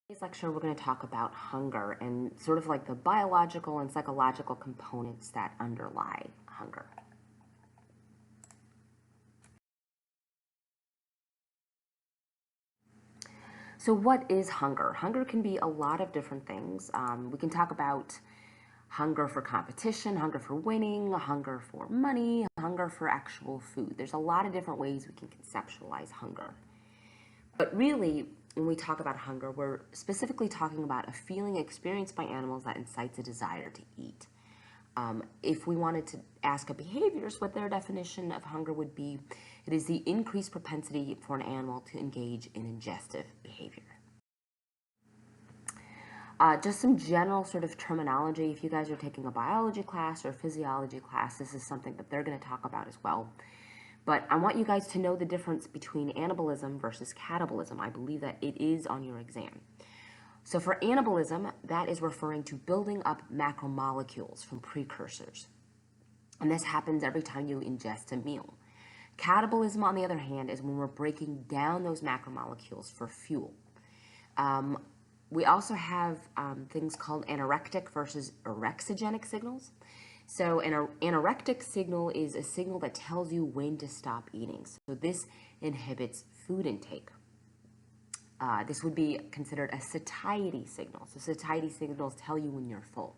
Today's lecture, we're going to talk about hunger and sort of like the biological and psychological components that underlie hunger. So what is hunger? Hunger can be a lot of different things. We can talk about hunger for competition, hunger for winning, hunger for money, hunger for actual food. There's a lot of different ways we can conceptualize hunger. But really, when we talk about hunger, we're specifically talking about a feeling experienced by animals that incites a desire to eat. If we wanted to ask a behaviorist what their definition of hunger would be, it is the increased propensity for an animal to engage in ingestive behavior. Just some general sort of terminology. If you guys are taking a biology class or a physiology class, this is something that they're going to talk about as well. But I want you guys to know the difference between anabolism versus catabolism. I believe that it is on your exam. So for anabolism, that is referring to building up macromolecules from precursors. And this happens every time you ingest a meal. Catabolism, on the other hand, is when we're breaking down those macromolecules for fuel. We also have things called anorectic versus orexigenic signals. So an anorectic signal is a signal that tells you when to stop eating. So this inhibits food intake. This would be considered a satiety signal. So satiety signals tell you when you're full.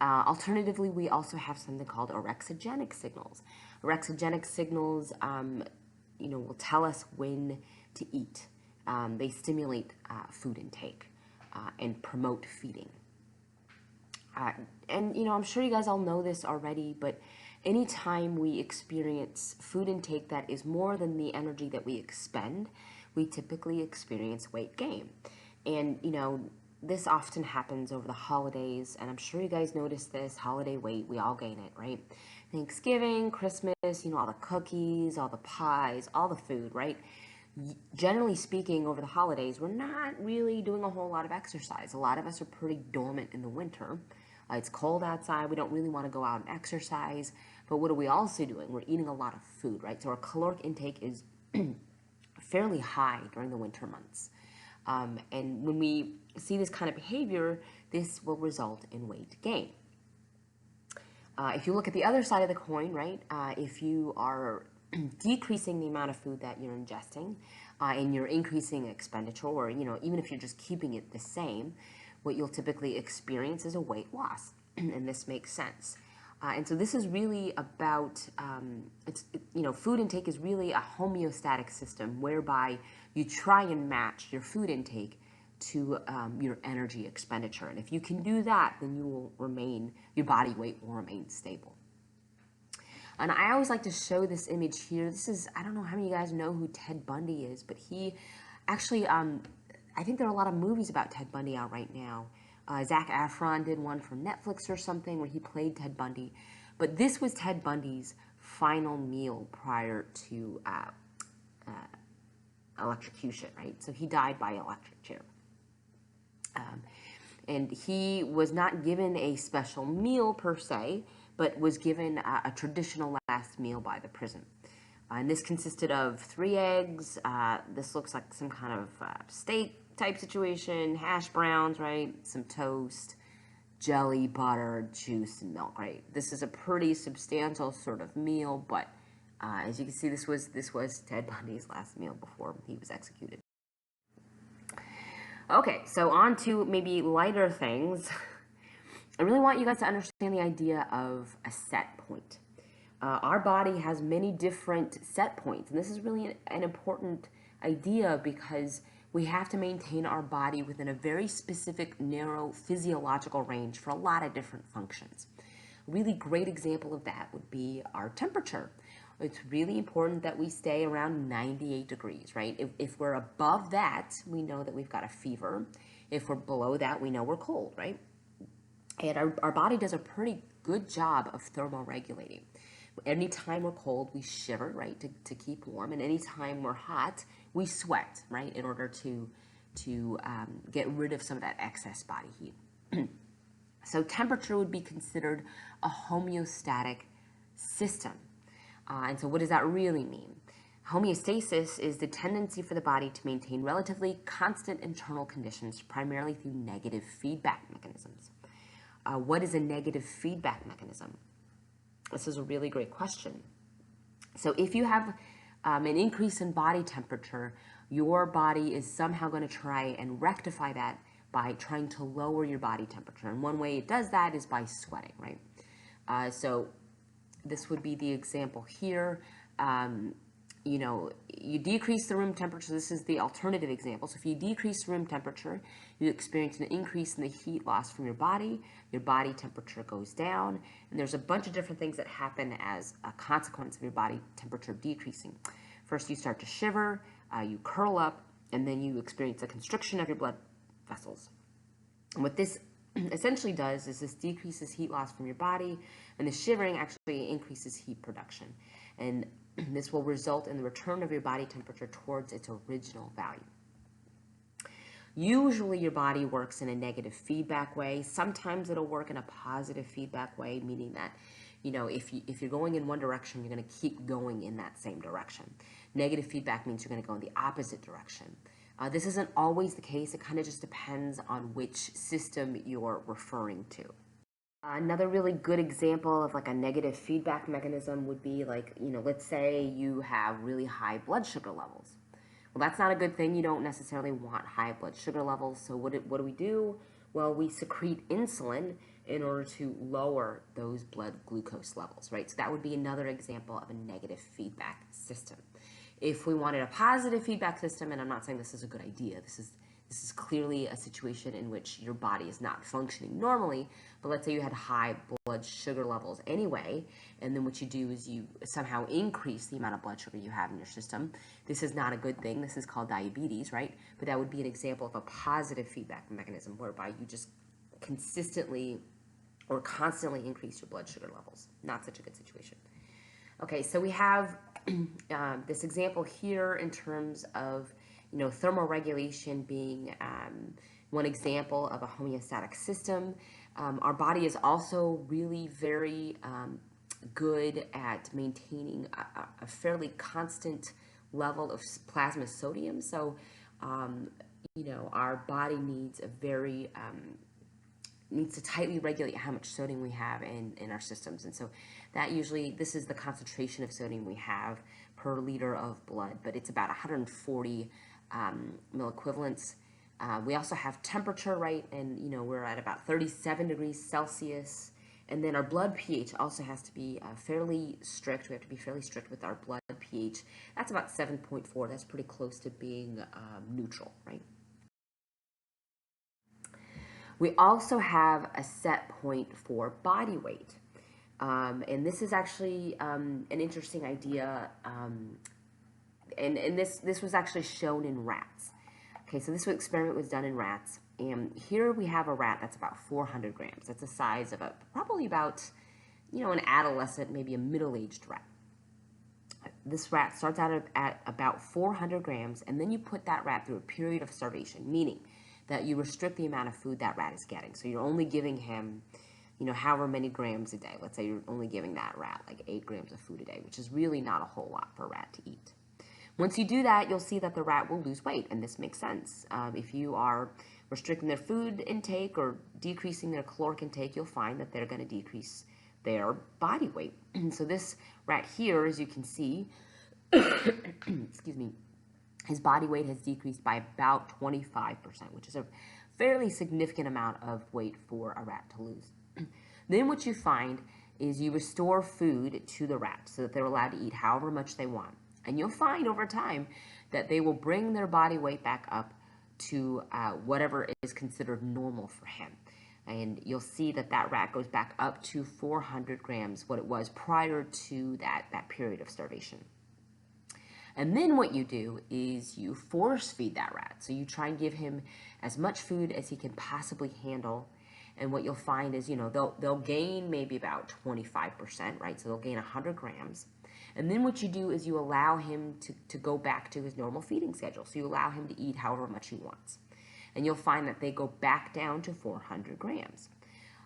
Alternatively, we also have something called orexigenic signals. Orexigenic signals, will tell us when to eat. They stimulate food intake and promote feeding. I'm sure you guys all know this already, but anytime we experience food intake that is more than the energy that we expend, we typically experience weight gain. And, this often happens over the holidays, and I'm sure you guys notice this, holiday weight, we all gain it, right? Thanksgiving, Christmas, all the cookies, all the pies, all the food, right? Generally speaking, over the holidays, we're not really doing a whole lot of exercise. A lot of us are pretty dormant in the winter. It's cold outside. We don't really want to go out and exercise. But what are we also doing? We're eating a lot of food, right? So our caloric intake is fairly high during the winter months. And when we see this kind of behavior, this will result in weight gain. If you look at the other side of the coin, right, if you are decreasing the amount of food that you're ingesting and you're increasing expenditure, or, even if you're just keeping it the same, what you'll typically experience is a weight loss. And this makes sense. And so this is really about, food intake is really a homeostatic system whereby you try and match your food intake to your energy expenditure. And if you can do that, then your body weight will remain stable. And I always like to show this image here. I don't know how many of you guys know who Ted Bundy is, but he actually, I think there are a lot of movies about Ted Bundy out right now. Zac Efron did one for Netflix or something where he played Ted Bundy. But this was Ted Bundy's final meal prior to electrocution, right? So he died by electric chair. And he was not given a special meal per se, but was given a traditional last meal by the prison. And this consisted of 3 eggs. This looks like some kind of steak type situation, hash browns, right? Some toast, jelly, butter, juice, and milk, right? This is a pretty substantial sort of meal, but as you can see, this was Ted Bundy's last meal before he was executed. Okay, so on to maybe lighter things. I really want you guys to understand the idea of a set point. Our body has many different set points, and this is really an important idea because we have to maintain our body within a very specific, narrow physiological range for a lot of different functions. A really great example of that would be our temperature. It's really important that we stay around 98 degrees, right? If we're above that, we know that we've got a fever. If we're below that, we know we're cold, right? And our body does a pretty good job of thermoregulating. Anytime we're cold, we shiver, right, to keep warm. And anytime we're hot, we sweat, right, in order to get rid of some of that excess body heat. So temperature would be considered a homeostatic system. And so what does that really mean? Homeostasis is the tendency for the body to maintain relatively constant internal conditions, primarily through negative feedback mechanisms. What is a negative feedback mechanism? This is a really great question. So if you have an increase in body temperature, your body is somehow going to try and rectify that by trying to lower your body temperature. And one way it does that is by sweating, right? So this would be the example here. You decrease the room temperature. This is the alternative example. So if you decrease room temperature, you experience an increase in the heat loss from your body temperature goes down, and there's a bunch of different things that happen as a consequence of your body temperature decreasing. First, you start to shiver, you curl up, and then you experience a constriction of your blood vessels. And what this essentially does is this decreases heat loss from your body, and the shivering actually increases heat production. And this will result in the return of your body temperature towards its original value. Usually your body works in a negative feedback way. Sometimes it'll work in a positive feedback way, meaning that, if you're going in one direction, you're going to keep going in that same direction. Negative feedback means you're going to go in the opposite direction. This isn't always the case. It kind of just depends on which system you're referring to. Another really good example of like a negative feedback mechanism would be like, let's say you have really high blood sugar levels. Well, that's not a good thing. You don't necessarily want high blood sugar levels. So what do we do? Well, we secrete insulin in order to lower those blood glucose levels, right? So that would be another example of a negative feedback system. If we wanted a positive feedback system, and I'm not saying this is a good idea, this is clearly a situation in which your body is not functioning normally, but let's say you had high blood sugar levels anyway, and then what you do is you somehow increase the amount of blood sugar you have in your system. This is not a good thing. This is called diabetes, right? But that would be an example of a positive feedback mechanism whereby you just consistently or constantly increase your blood sugar levels. Not such a good situation. Okay, so we have this example here in terms of thermoregulation being one example of a homeostatic system. Our body is also really very good at maintaining a fairly constant level of plasma sodium. So, our body needs needs to tightly regulate how much sodium we have in our systems. And so this is the concentration of sodium we have per liter of blood, but it's about 140 milliequivalents. We also have temperature, right? And, we're at about 37 degrees Celsius. And then our blood pH also has to be fairly strict. We have to be fairly strict with our blood pH. That's about 7.4. That's pretty close to being neutral, right? We also have a set point for body weight. And this is actually an interesting idea. And this was actually shown in rats. Okay, so this experiment was done in rats. And here we have a rat that's about 400 grams. That's the size of probably about, an adolescent, maybe a middle-aged rat. This rat starts out at about 400 grams, and then you put that rat through a period of starvation, meaning that you restrict the amount of food that rat is getting. So you're only giving him, however many grams a day. Let's say you're only giving that rat like 8 grams of food a day, which is really not a whole lot for a rat to eat. Once you do that, you'll see that the rat will lose weight, and this makes sense. If you are restricting their food intake or decreasing their caloric intake, you'll find that they're going to decrease their body weight. So this rat here, as you can see, excuse me, his body weight has decreased by about 25%, which is a fairly significant amount of weight for a rat to lose. Then what you find is you restore food to the rat so that they're allowed to eat however much they want. And you'll find over time that they will bring their body weight back up to whatever is considered normal for him. And you'll see that rat goes back up to 400 grams, what it was prior to that period of starvation. And then what you do is you force feed that rat. So you try and give him as much food as he can possibly handle. And what you'll find is, they'll gain maybe about 25%, right? So they'll gain 100 grams. And then what you do is you allow him to go back to his normal feeding schedule. So you allow him to eat however much he wants. And you'll find that they go back down to 400 grams.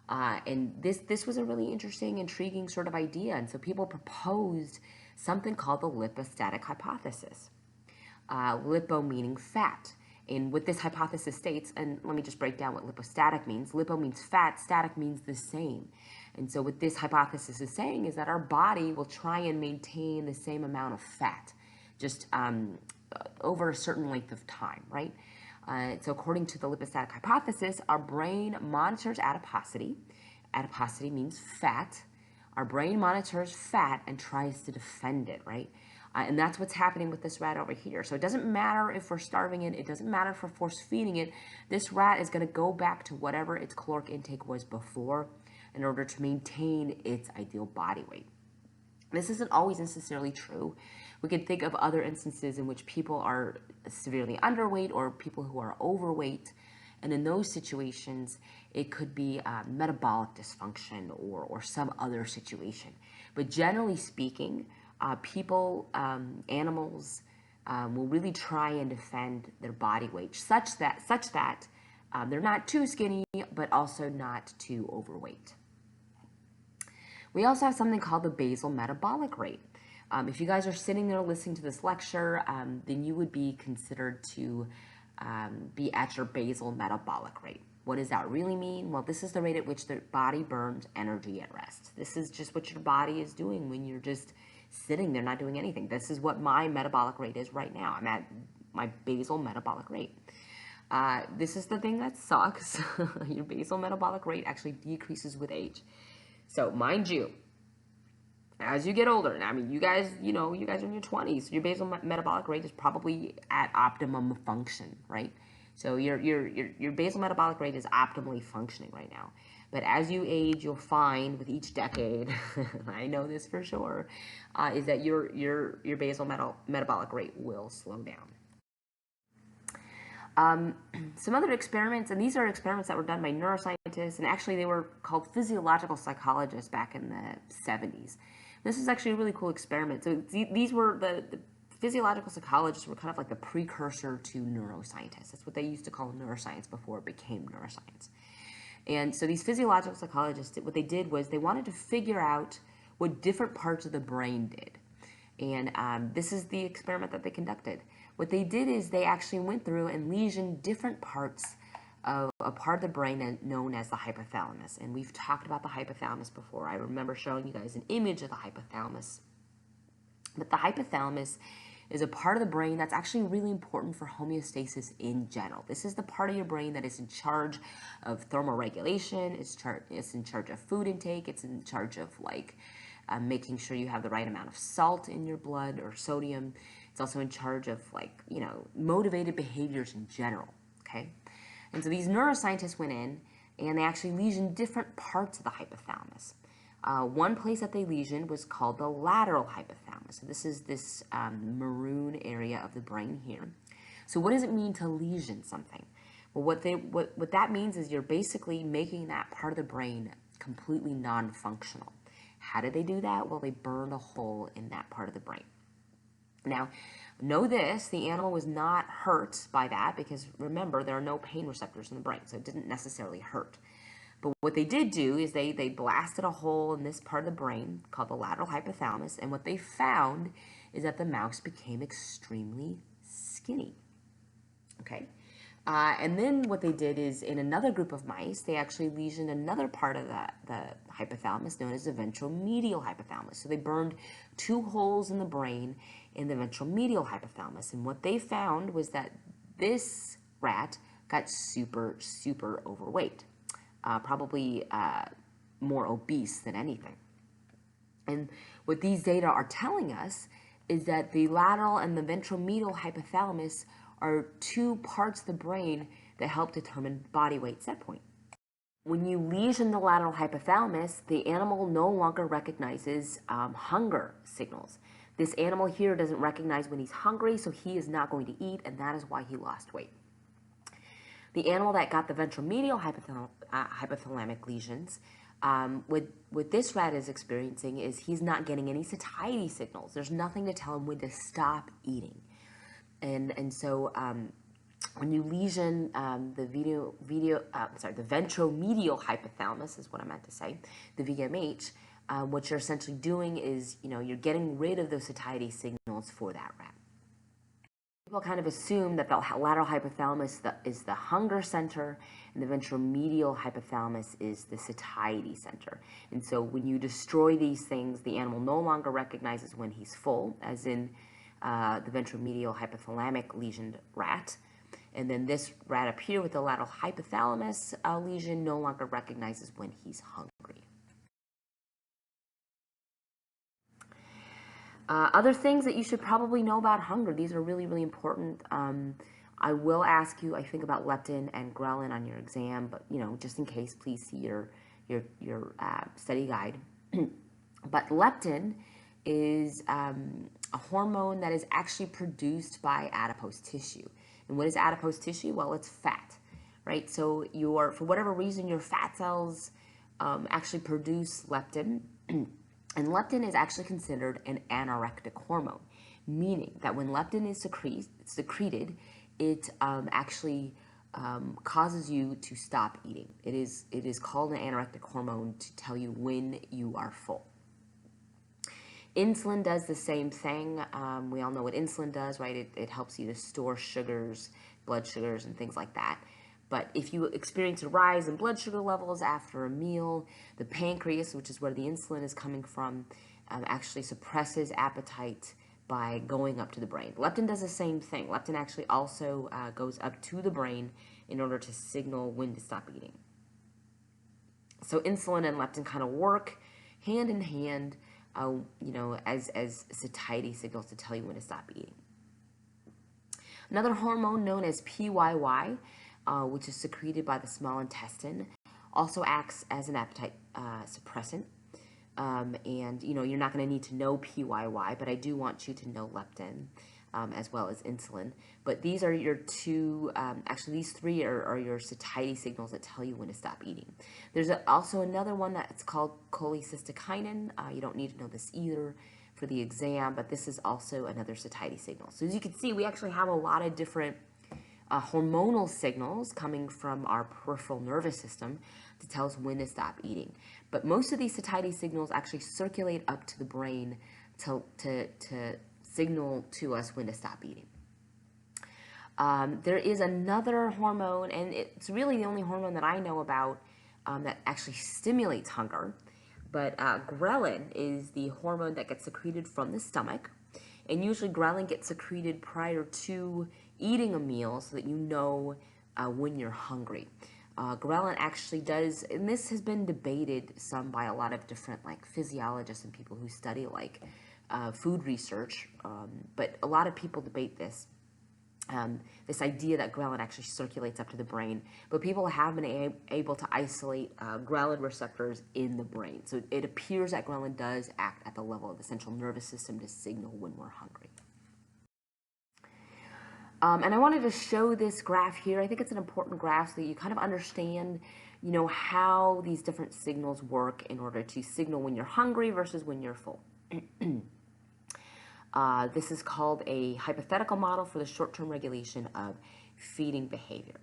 And this was a really interesting, intriguing sort of idea. And so people proposed something called the lipostatic hypothesis. Lipo meaning fat. And what this hypothesis states, and let me just break down what lipostatic means. Lipo means fat, static means the same. And so what this hypothesis is saying is that our body will try and maintain the same amount of fat, just over a certain length of time, right? So according to the lipostatic hypothesis, our brain monitors adiposity. Adiposity means fat. Our brain monitors fat and tries to defend it, right? And that's what's happening with this rat over here. So it doesn't matter if we're starving it. It doesn't matter if we're force feeding it. This rat is going to go back to whatever its caloric intake was before in order to maintain its ideal body weight. This isn't always necessarily true. We can think of other instances in which people are severely underweight or people who are overweight. And in those situations, it could be metabolic dysfunction or some other situation. But generally speaking, people, animals will really try and defend their body weight such that they're not too skinny, but also not too overweight. We also have something called the basal metabolic rate. If you guys are sitting there listening to this lecture, then you would be considered to be at your basal metabolic rate. What does that really mean? Well, this is the rate at which the body burns energy at rest. This is just what your body is doing when you're just sitting there not doing anything. This is what my metabolic rate is right now. I'm at my basal metabolic rate. This is the thing that sucks. Your basal metabolic rate actually decreases with age. So mind you, as you get older, I mean, you guys are in your 20s. Your basal metabolic rate is probably at optimum function, right? So your basal metabolic rate is optimally functioning right now. But as you age, you'll find with each decade, I know this for sure, is that your basal metabolic rate will slow down. Some other experiments, and these are experiments that were done by neuroscientists, and actually they were called physiological psychologists back in the 70s. This is actually a really cool experiment. So these were the physiological psychologists were kind of like the precursor to neuroscientists. That's what they used to call neuroscience before it became neuroscience. And so these physiological psychologists, what they did was they wanted to figure out what different parts of the brain did. And this is the experiment that they conducted. What they did is they actually went through and lesioned different parts of a part of the brain known as the hypothalamus. And we've talked about the hypothalamus before. I remember showing you guys an image of the hypothalamus. But the hypothalamus is a part of the brain that's actually really important for homeostasis in general. This is the part of your brain that is in charge of thermoregulation, it's in charge of food intake, it's in charge of making sure you have the right amount of salt in your blood or sodium. It's also in charge of motivated behaviors in general, okay? And so these neuroscientists went in and they actually lesioned different parts of the hypothalamus. One place that they lesioned was called the lateral hypothalamus. So this is this maroon area of the brain here. So what does it mean to lesion something? Well, what that means is you're basically making that part of the brain completely non-functional. How did they do that? Well, they burned a hole in that part of the brain. Now, know this, the animal was not hurt by that because remember, there are no pain receptors in the brain, so it didn't necessarily hurt. But what they did do is they blasted a hole in this part of the brain called the lateral hypothalamus, and what they found is that the mouse became extremely skinny. Okay? And then what they did is in another group of mice, they actually lesioned another part of the hypothalamus known as the ventromedial hypothalamus. So they burned 2 holes in the brain in the ventromedial hypothalamus. And what they found was that this rat got super, super overweight, probably more obese than anything. And what these data are telling us is that the lateral and the ventromedial hypothalamus are 2 parts of the brain that help determine body weight set point. When you lesion the lateral hypothalamus, the animal no longer recognizes hunger signals. This animal here doesn't recognize when he's hungry, so he is not going to eat, and that is why he lost weight. The animal that got the ventromedial hypothalamic lesions, what this rat is experiencing is he's not getting any satiety signals. There's nothing to tell him when to stop eating. And so when you lesion the ventromedial hypothalamus is what I meant to say, the VMH, what you're essentially doing is, you're getting rid of those satiety signals for that rat. People kind of assume that the lateral hypothalamus is the hunger center, and the ventromedial hypothalamus is the satiety center. And so when you destroy these things, the animal no longer recognizes when he's full, as in the ventromedial hypothalamic lesioned rat. And then this rat up here with the lateral hypothalamus lesion no longer recognizes when he's hungry. Other things that you should probably know about hunger. These are really, really important. I will ask you, I think, about leptin and ghrelin on your exam, but, just in case, please see your study guide. But leptin is a hormone that is actually produced by adipose tissue. And what is adipose tissue? Well, it's fat, right? So for whatever reason, your fat cells actually produce leptin. And leptin is actually considered an anorectic hormone, meaning that when leptin is secreted, it actually causes you to stop eating. It is called an anorectic hormone to tell you when you are full. Insulin does the same thing. We all know what insulin does, right? It helps you to store sugars, blood sugars, and things like that. But if you experience a rise in blood sugar levels after a meal, the pancreas, which is where the insulin is coming from, actually suppresses appetite by going up to the brain. Leptin does the same thing. Leptin actually also goes up to the brain in order to signal when to stop eating. So insulin and leptin kind of work hand in hand, as satiety signals to tell you when to stop eating. Another hormone known as PYY, which is secreted by the small intestine, also acts as an appetite suppressant. And, you're not going to need to know PYY, but I do want you to know leptin as well as insulin. But these are your two, actually these three are your satiety signals that tell you when to stop eating. There's also another one that's called cholecystokinin. You don't need to know this either for the exam, but this is also another satiety signal. So as you can see, we actually have a lot of different hormonal signals coming from our peripheral nervous system to tell us when to stop eating. But most of these satiety signals actually circulate up to the brain to signal to us when to stop eating. There is another hormone, and it's really the only hormone that I know about that actually stimulates hunger. But ghrelin is the hormone that gets secreted from the stomach. And usually ghrelin gets secreted prior to eating a meal so that you know when you're hungry. Ghrelin actually does, and this has been debated some by a lot of different physiologists and people who study food research, but a lot of people debate this. This idea that ghrelin actually circulates up to the brain, but people have been able to isolate ghrelin receptors in the brain. So it appears that ghrelin does act at the level of the central nervous system to signal when we're hungry. And I wanted to show this graph here. I think it's an important graph so that you kind of understand, how these different signals work in order to signal when you're hungry versus when you're full. This is called a hypothetical model for the short-term regulation of feeding behavior.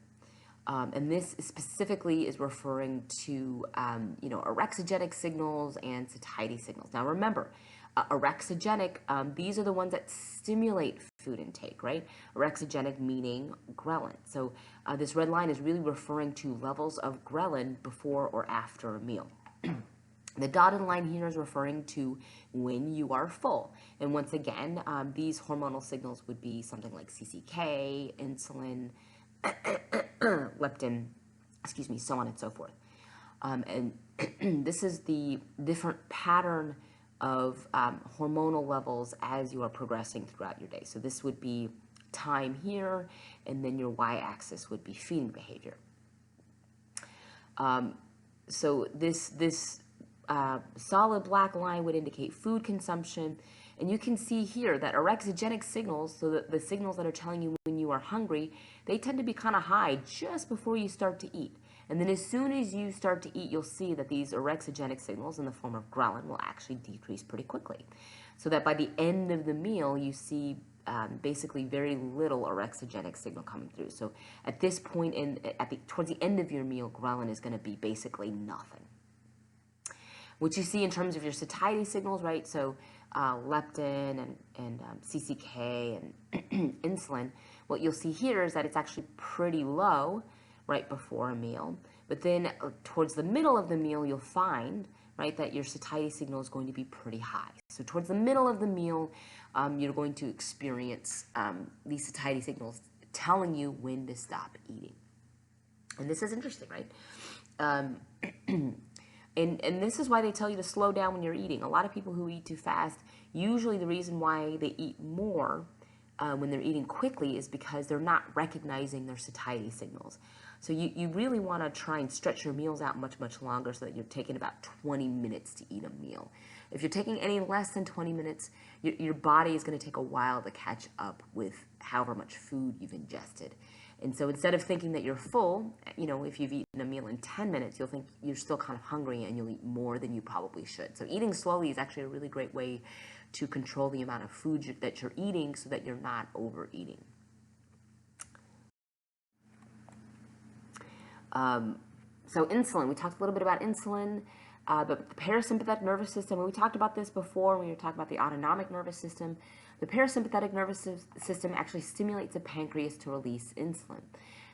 And this specifically is referring to, orexigenic signals and satiety signals. Now remember, orexigenic, these are the ones that stimulate food intake, right? Orexigenic meaning ghrelin. So this red line is really referring to levels of ghrelin before or after a meal. The dotted line here is referring to when you are full. And once again, these hormonal signals would be something like CCK, insulin, leptin, so on and so forth. And this is the different pattern of hormonal levels as you are progressing throughout your day. So this would be time here, and then your y-axis would be feeding behavior. So this solid black line would indicate food consumption, and you can see here that orexigenic signals, so that the signals that are telling you when you are hungry, they tend to be kind of high just before you start to eat. And then as soon as you start to eat, you'll see that these orexigenic signals in the form of ghrelin will actually decrease pretty quickly. So that by the end of the meal, you see basically very little orexigenic signal coming through. So at this point, towards the end of your meal, ghrelin is going to be basically nothing. What you see in terms of your satiety signals, right? So leptin and CCK and insulin, what you'll see here is that it's actually pretty low right before a meal. But then towards the middle of the meal, you'll find, right, that your satiety signal is going to be pretty high. So towards the middle of the meal, you're going to experience these satiety signals telling you when to stop eating. And this is interesting, right? And this is why they tell you to slow down when you're eating. A lot of people who eat too fast, usually the reason why they eat more when they're eating quickly is because they're not recognizing their satiety signals. So you really want to try and stretch your meals out much, much longer so that you're taking about 20 minutes to eat a meal. If you're taking any less than 20 minutes, your body is going to take a while to catch up with however much food you've ingested. And so instead of thinking that you're full, if you've eaten a meal in 10 minutes, you'll think you're still kind of hungry and you'll eat more than you probably should. So eating slowly is actually a really great way to control the amount of food that you're eating so that you're not overeating. So insulin, we talked a little bit about insulin, but the parasympathetic nervous system, and we talked about this before when we were talking about the autonomic nervous system. The parasympathetic nervous system actually stimulates the pancreas to release insulin,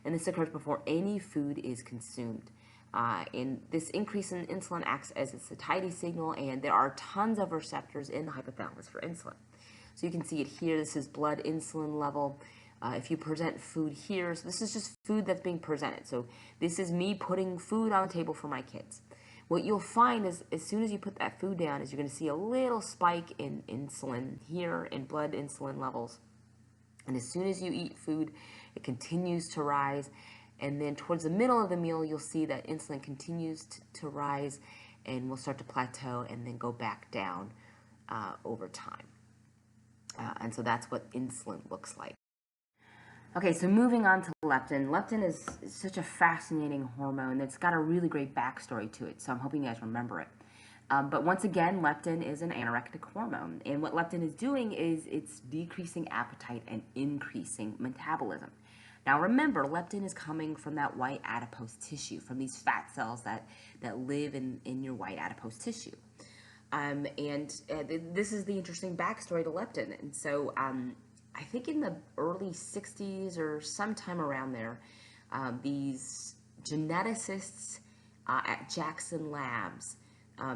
and this occurs before any food is consumed. And this increase in insulin acts as a satiety signal, and there are tons of receptors in the hypothalamus for insulin. So you can see it here. This is blood insulin level. If you present food here, so this is just food that's being presented. So this is me putting food on the table for my kids. What you'll find is as soon as you put that food down is you're going to see a little spike in insulin here, in blood insulin levels. And as soon as you eat food, it continues to rise. And then towards the middle of the meal, you'll see that insulin continues to rise and will start to plateau and then go back down over time. And so that's what insulin looks like. Okay, so moving on to leptin. Leptin is such a fascinating hormone that's got a really great backstory to it, so I'm hoping you guys remember it. But once again, leptin is an anorectic hormone, and what leptin is doing is it's decreasing appetite and increasing metabolism. Now remember, leptin is coming from that white adipose tissue, from these fat cells that live in your white adipose tissue. This is the interesting backstory to leptin. And so I think in the early 60s or sometime around there, these geneticists at Jackson Labs,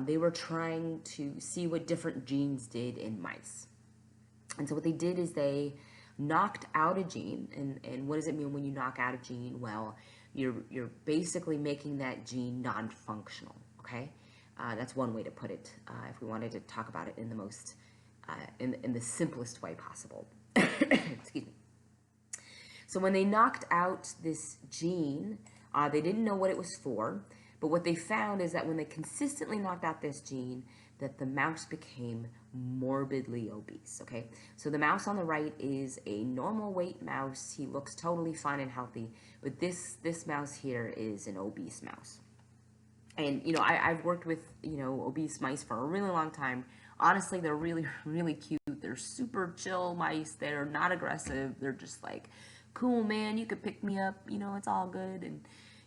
they were trying to see what different genes did in mice. And so what they did is they knocked out a gene. And what does it mean when you knock out a gene? Well, you're basically making that gene non-functional, okay? That's one way to put it, if we wanted to talk about it in the most, in the simplest way possible. Excuse me. So when they knocked out this gene, they didn't know what it was for, but what they found is that when they consistently knocked out this gene, that the mouse became morbidly obese, okay? So the mouse on the right is a normal weight mouse. He looks totally fine and healthy, but this mouse here is an obese mouse. And, I've worked with, obese mice for a really long time. Honestly, they're really, really cute. They're super chill mice. They're not aggressive. They're just like, cool, man, you could pick me up. It's all good. And,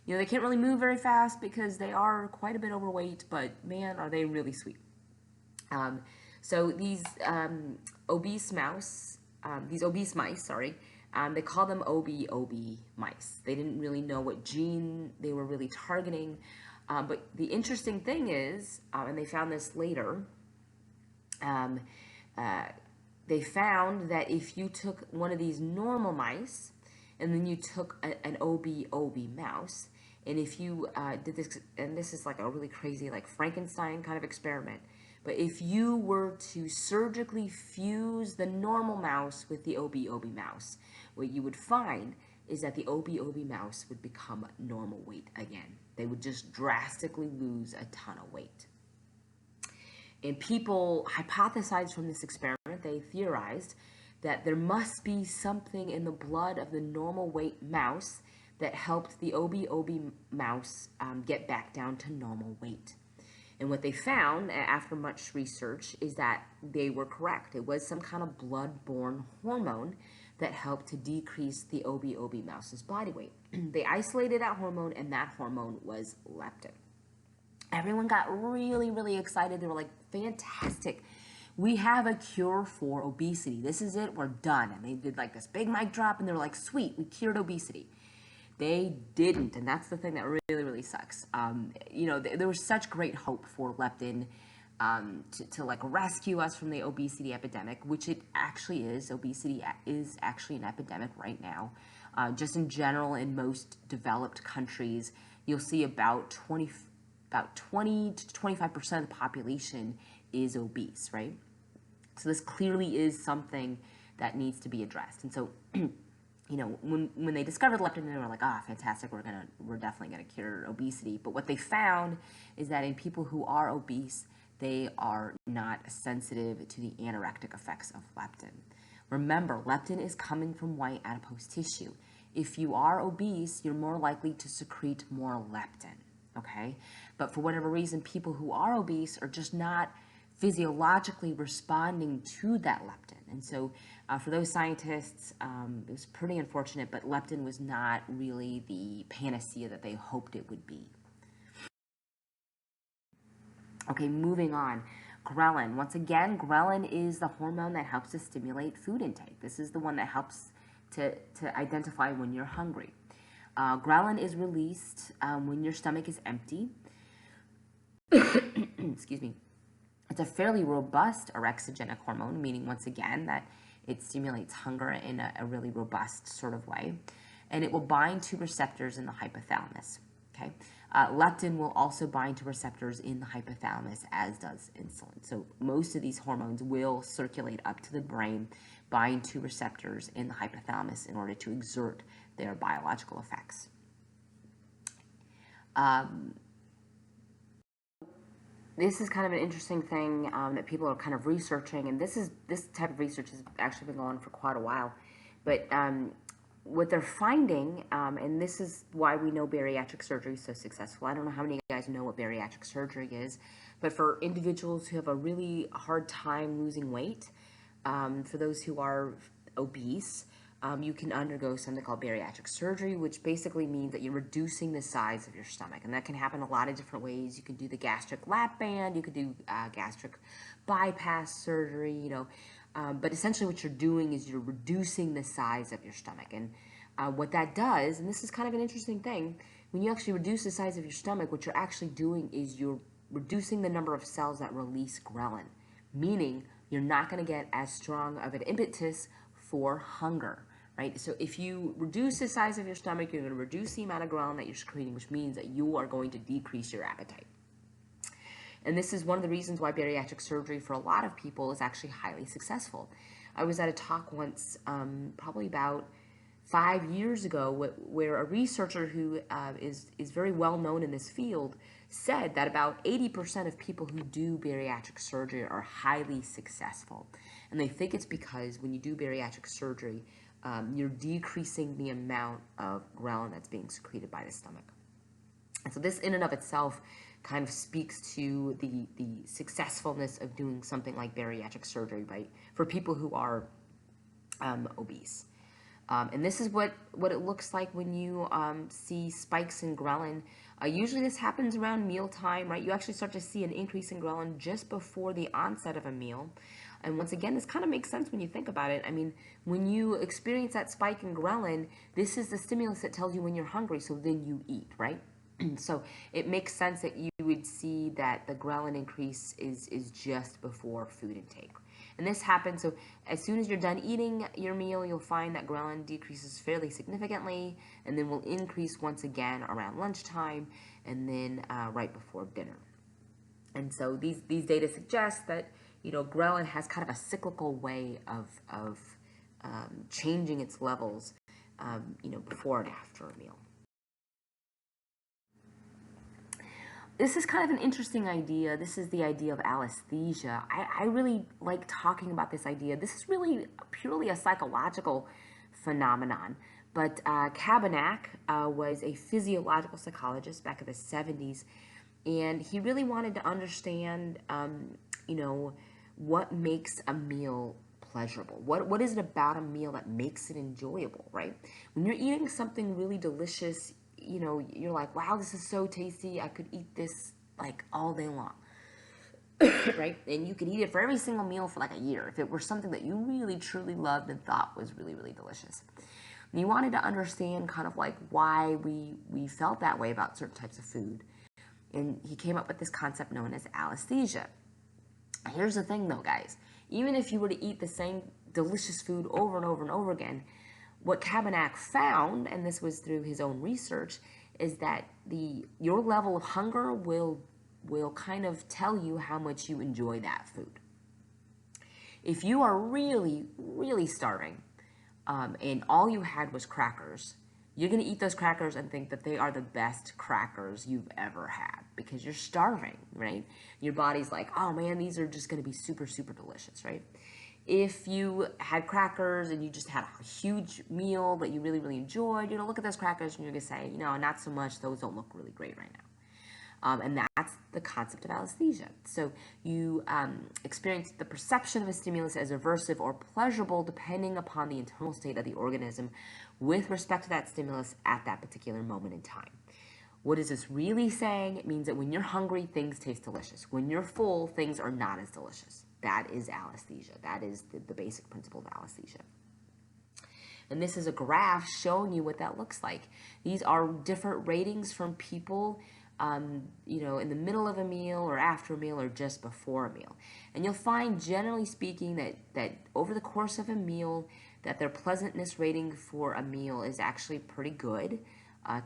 they can't really move very fast because they are quite a bit overweight, but man, are they really sweet. So these obese mice, they call them OB mice. They didn't really know what gene they were really targeting. But the interesting thing is, and they found this later, they found that if you took one of these normal mice and then you took an OB mouse, and if you did this, and this is like a really crazy, like Frankenstein kind of experiment, but if you were to surgically fuse the normal mouse with the OB mouse, what you would find is that the OB mouse would become normal weight again. They would just drastically lose a ton of weight. And people hypothesized from this experiment, they theorized that there must be something in the blood of the normal weight mouse that helped the OB mouse get back down to normal weight. And what they found after much research is that they were correct. It was some kind of blood-borne hormone that helped to decrease the OB mouse's body weight. They isolated that hormone, and that hormone was leptin. Everyone got really, really excited. They were like, fantastic. We have a cure for obesity. This is it. We're done. And they did like this big mic drop and they were like, sweet, we cured obesity. They didn't. And that's the thing that really, really sucks. There was such great hope for leptin to like rescue us from the obesity epidemic, which it actually is. Obesity is actually an epidemic right now. Just in general, in most developed countries, you'll see about 20 to 25% of the population is obese, right? So this clearly is something that needs to be addressed. And so, when they discovered leptin, they were like, fantastic, we're definitely gonna cure obesity. But what they found is that in people who are obese, they are not sensitive to the anorectic effects of leptin. Remember, leptin is coming from white adipose tissue. If you are obese, you're more likely to secrete more leptin, okay? But for whatever reason, people who are obese are just not physiologically responding to that leptin. And so for those scientists, it was pretty unfortunate, but leptin was not really the panacea that they hoped it would be. Okay, moving on. Ghrelin. Once again, ghrelin is the hormone that helps to stimulate food intake. This is the one that helps to identify when you're hungry. Ghrelin is released when your stomach is empty. Excuse me. It's a fairly robust orexigenic hormone, meaning once again that it stimulates hunger in a really robust sort of way. And it will bind to receptors in the hypothalamus. Okay. Leptin will also bind to receptors in the hypothalamus, as does insulin. So most of these hormones will circulate up to the brain, bind to receptors in the hypothalamus in order to exert their biological effects. This is kind of an interesting thing that people are kind of researching, and this type of research has actually been going on for quite a while. But what they're finding, and this is why we know bariatric surgery is so successful. I don't know how many of you guys know what bariatric surgery is, but for individuals who have a really hard time losing weight, for those who are obese, you can undergo something called bariatric surgery, which basically means that you're reducing the size of your stomach. And that can happen a lot of different ways. You can do the gastric lap band, you could do gastric bypass surgery, but essentially what you're doing is you're reducing the size of your stomach. And what that does, and this is kind of an interesting thing, when you actually reduce the size of your stomach, what you're actually doing is you're reducing the number of cells that release ghrelin, meaning you're not going to get as strong of an impetus for hunger. Right? So if you reduce the size of your stomach, you're going to reduce the amount of ghrelin that you're secreting, which means that you are going to decrease your appetite. And this is one of the reasons why bariatric surgery for a lot of people is actually highly successful. I was at a talk once, probably about 5 years ago, where a researcher who is very well known in this field said that about 80% of people who do bariatric surgery are highly successful. And they think it's because when you do bariatric surgery, you're decreasing the amount of ghrelin that's being secreted by the stomach. And so this in and of itself kind of speaks to the successfulness of doing something like bariatric surgery for people who are obese. And this is what it looks like when you see spikes in ghrelin. Usually this happens around mealtime, right? You actually start to see an increase in ghrelin just before the onset of a meal. And once again, this kind of makes sense when you think about it. I mean, when you experience that spike in ghrelin, this is the stimulus that tells you when you're hungry, so then you eat, right? So it makes sense that you would see that the ghrelin increase is just before food intake. And this happens, so as soon as you're done eating your meal, you'll find that ghrelin decreases fairly significantly, and then will increase once again around lunchtime, and then right before dinner. And so these data suggest that ghrelin has kind of a cyclical way of changing its levels, before and after a meal. This is kind of an interesting idea. This is the idea of alesthesia. I really like talking about this idea. This is really purely a psychological phenomenon. But Kabanak was a physiological psychologist back in the 70s, and he really wanted to understand, what makes a meal pleasurable. What is it about a meal that makes it enjoyable, right? When you're eating something really delicious, you're like, wow, this is so tasty. I could eat this like all day long. Right? And you could eat it for every single meal for like a year if it were something that you really truly loved and thought was really, really delicious. And you wanted to understand kind of like why we felt that way about certain types of food. And he came up with this concept known as alesthesia. Here's the thing though, guys. Even if you were to eat the same delicious food over and over and over again, what Cabernac found, and this was through his own research, is that your level of hunger will kind of tell you how much you enjoy that food. If you are really, really starving, and all you had was crackers, you're going to eat those crackers and think that they are the best crackers you've ever had because you're starving, right? Your body's like, oh man, these are just going to be super, super delicious, right? If you had crackers and you just had a huge meal that you really, really enjoyed, you're going to look at those crackers and you're going to say, not so much, those don't look really great right now. And that's the concept of alesthesia. So you experience the perception of a stimulus as aversive or pleasurable depending upon the internal state of the organism with respect to that stimulus at that particular moment in time. What is this really saying? It means that when you're hungry, things taste delicious. When you're full, things are not as delicious. That is alesthesia. That is the basic principle of alesthesia. And this is a graph showing you what that looks like. These are different ratings from people in the middle of a meal or after a meal or just before a meal. And you'll find, generally speaking, that over the course of a meal, that their pleasantness rating for a meal is actually pretty good.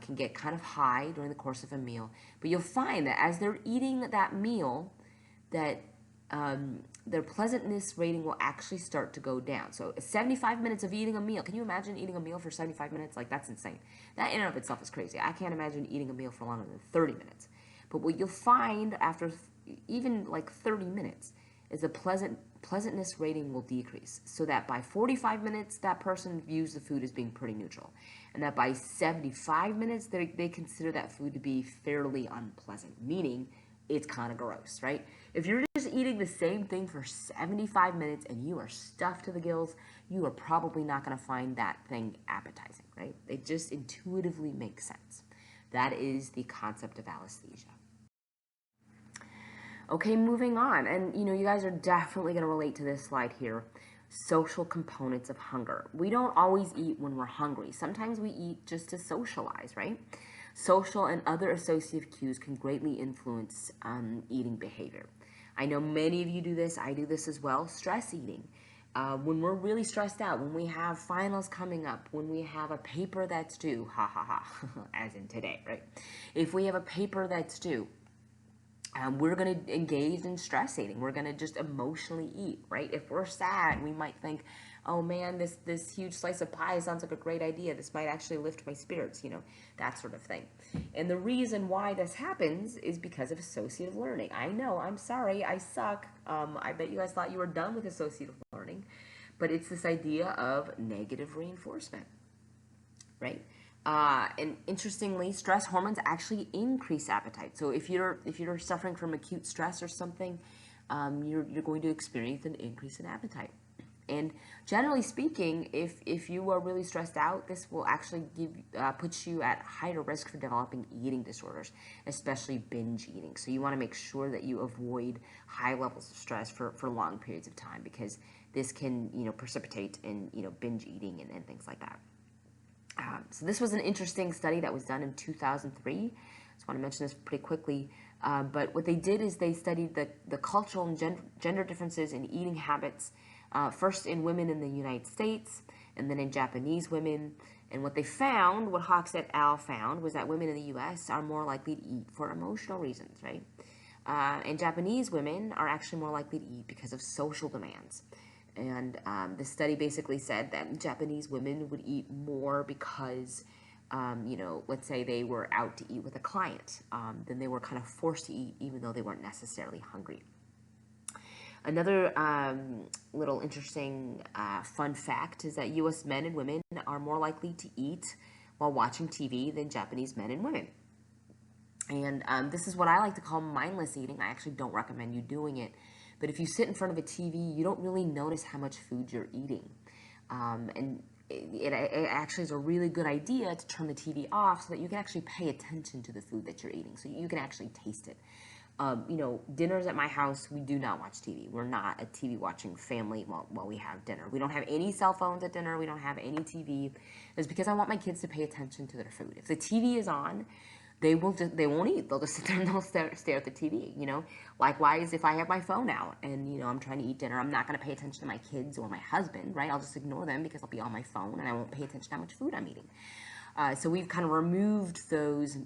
Can get kind of high during the course of a meal. But you'll find that as they're eating that meal, that their pleasantness rating will actually start to go down. So 75 minutes of eating a meal. Can you imagine eating a meal for 75 minutes? Like, that's insane. That in and of itself is crazy. I can't imagine eating a meal for longer than 30 minutes. But what you'll find after even like 30 minutes is the pleasantness rating will decrease. So that by 45 minutes, that person views the food as being pretty neutral. And that by 75 minutes, they consider that food to be fairly unpleasant, meaning it's kind of gross, right? If you're just eating the same thing for 75 minutes and you are stuffed to the gills, you are probably not going to find that thing appetizing, right? It just intuitively makes sense. That is the concept of alesthesia. Okay, moving on. And, you guys are definitely going to relate to this slide here. Social components of hunger. We don't always eat when we're hungry. Sometimes we eat just to socialize, right? Social and other associative cues can greatly influence eating behavior. I know many of you do this. I do this as well. Stress eating. When we're really stressed out, when we have finals coming up, when we have a paper that's due, as in today, right? If we have a paper that's due, we're going to engage in stress eating. We're going to just emotionally eat, right? If we're sad, we might think, oh man, this huge slice of pie sounds like a great idea. This might actually lift my spirits, that sort of thing. And the reason why this happens is because of associative learning. I know, I'm sorry, I suck. I bet you guys thought you were done with associative learning, but it's this idea of negative reinforcement, right? And interestingly, stress hormones actually increase appetite. So if you're suffering from acute stress or something, you're going to experience an increase in appetite. And generally speaking, if you are really stressed out, this will actually put you at higher risk for developing eating disorders, especially binge eating. So you want to make sure that you avoid high levels of stress for long periods of time, because this can precipitate in binge eating and things like that. So this was an interesting study that was done in 2003. Just want to mention this pretty quickly. But what they did is they studied the cultural and gender differences in eating habits, first in women in the United States and then in Japanese women. And what they found, what Hawks et al. Found, was that women in the U.S. are more likely to eat for emotional reasons, right? And Japanese women are actually more likely to eat because of social demands. And the study basically said that Japanese women would eat more because, let's say they were out to eat with a client, then they were kind of forced to eat even though they weren't necessarily hungry. Another little interesting fun fact is that U.S. men and women are more likely to eat while watching TV than Japanese men and women. And this is what I like to call mindless eating. I actually don't recommend you doing it. But if you sit in front of a TV, you don't really notice how much food you're eating. And it actually is a really good idea to turn the TV off so that you can actually pay attention to the food that you're eating, so you can actually taste it. Dinners at my house, we do not watch TV. We're not a TV watching family while we have dinner. We don't have any cell phones at dinner. We don't have any TV. It's because I want my kids to pay attention to their food. If the TV is on, they won't eat. They'll just sit there and they'll stare at the TV. Likewise, if I have my phone out and I'm trying to eat dinner, I'm not going to pay attention to my kids or my husband, right? I'll just ignore them because I'll be on my phone and I won't pay attention to how much food I'm eating. So we've kind of removed those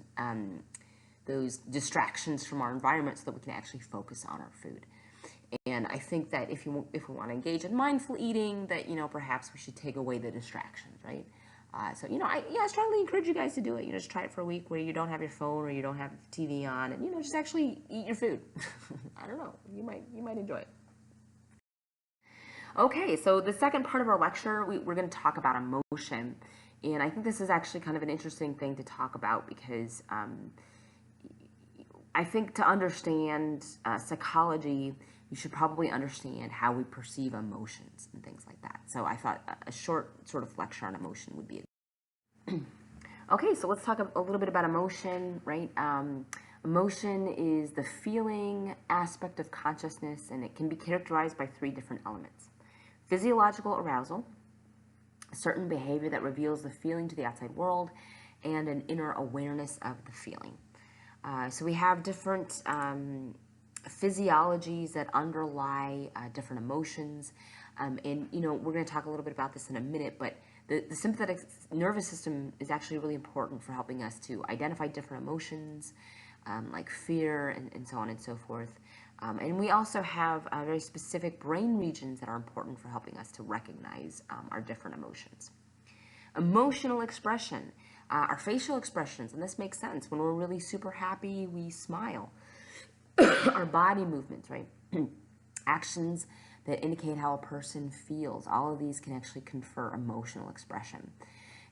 distractions from our environment so that we can actually focus on our food. And I think that if we want to engage in mindful eating, that perhaps we should take away the distractions, right? I strongly encourage you guys to do it. Just try it for a week where you don't have your phone or you don't have TV on, and just actually eat your food. I don't know, you might enjoy it. Okay, so the second part of our lecture, we're going to talk about emotion, and I think this is actually kind of an interesting thing to talk about because I think to understand psychology, you should probably understand how we perceive emotions and things like that. So I thought a short sort of lecture on emotion would be okay, so let's talk a little bit about emotion, right? Emotion is the feeling aspect of consciousness, and it can be characterized by three different elements. Physiological arousal, a certain behavior that reveals the feeling to the outside world, and an inner awareness of the feeling. So we have different physiologies that underlie different emotions. And we're going to talk a little bit about this in a minute, but the sympathetic nervous system is actually really important for helping us to identify different emotions, like fear and so on and so forth. And we also have very specific brain regions that are important for helping us to recognize our different emotions. Emotional expression, our facial expressions, and this makes sense. When we're really super happy, we smile. Our body movements, right? Actions that indicate how a person feels. All of these can actually confer emotional expression.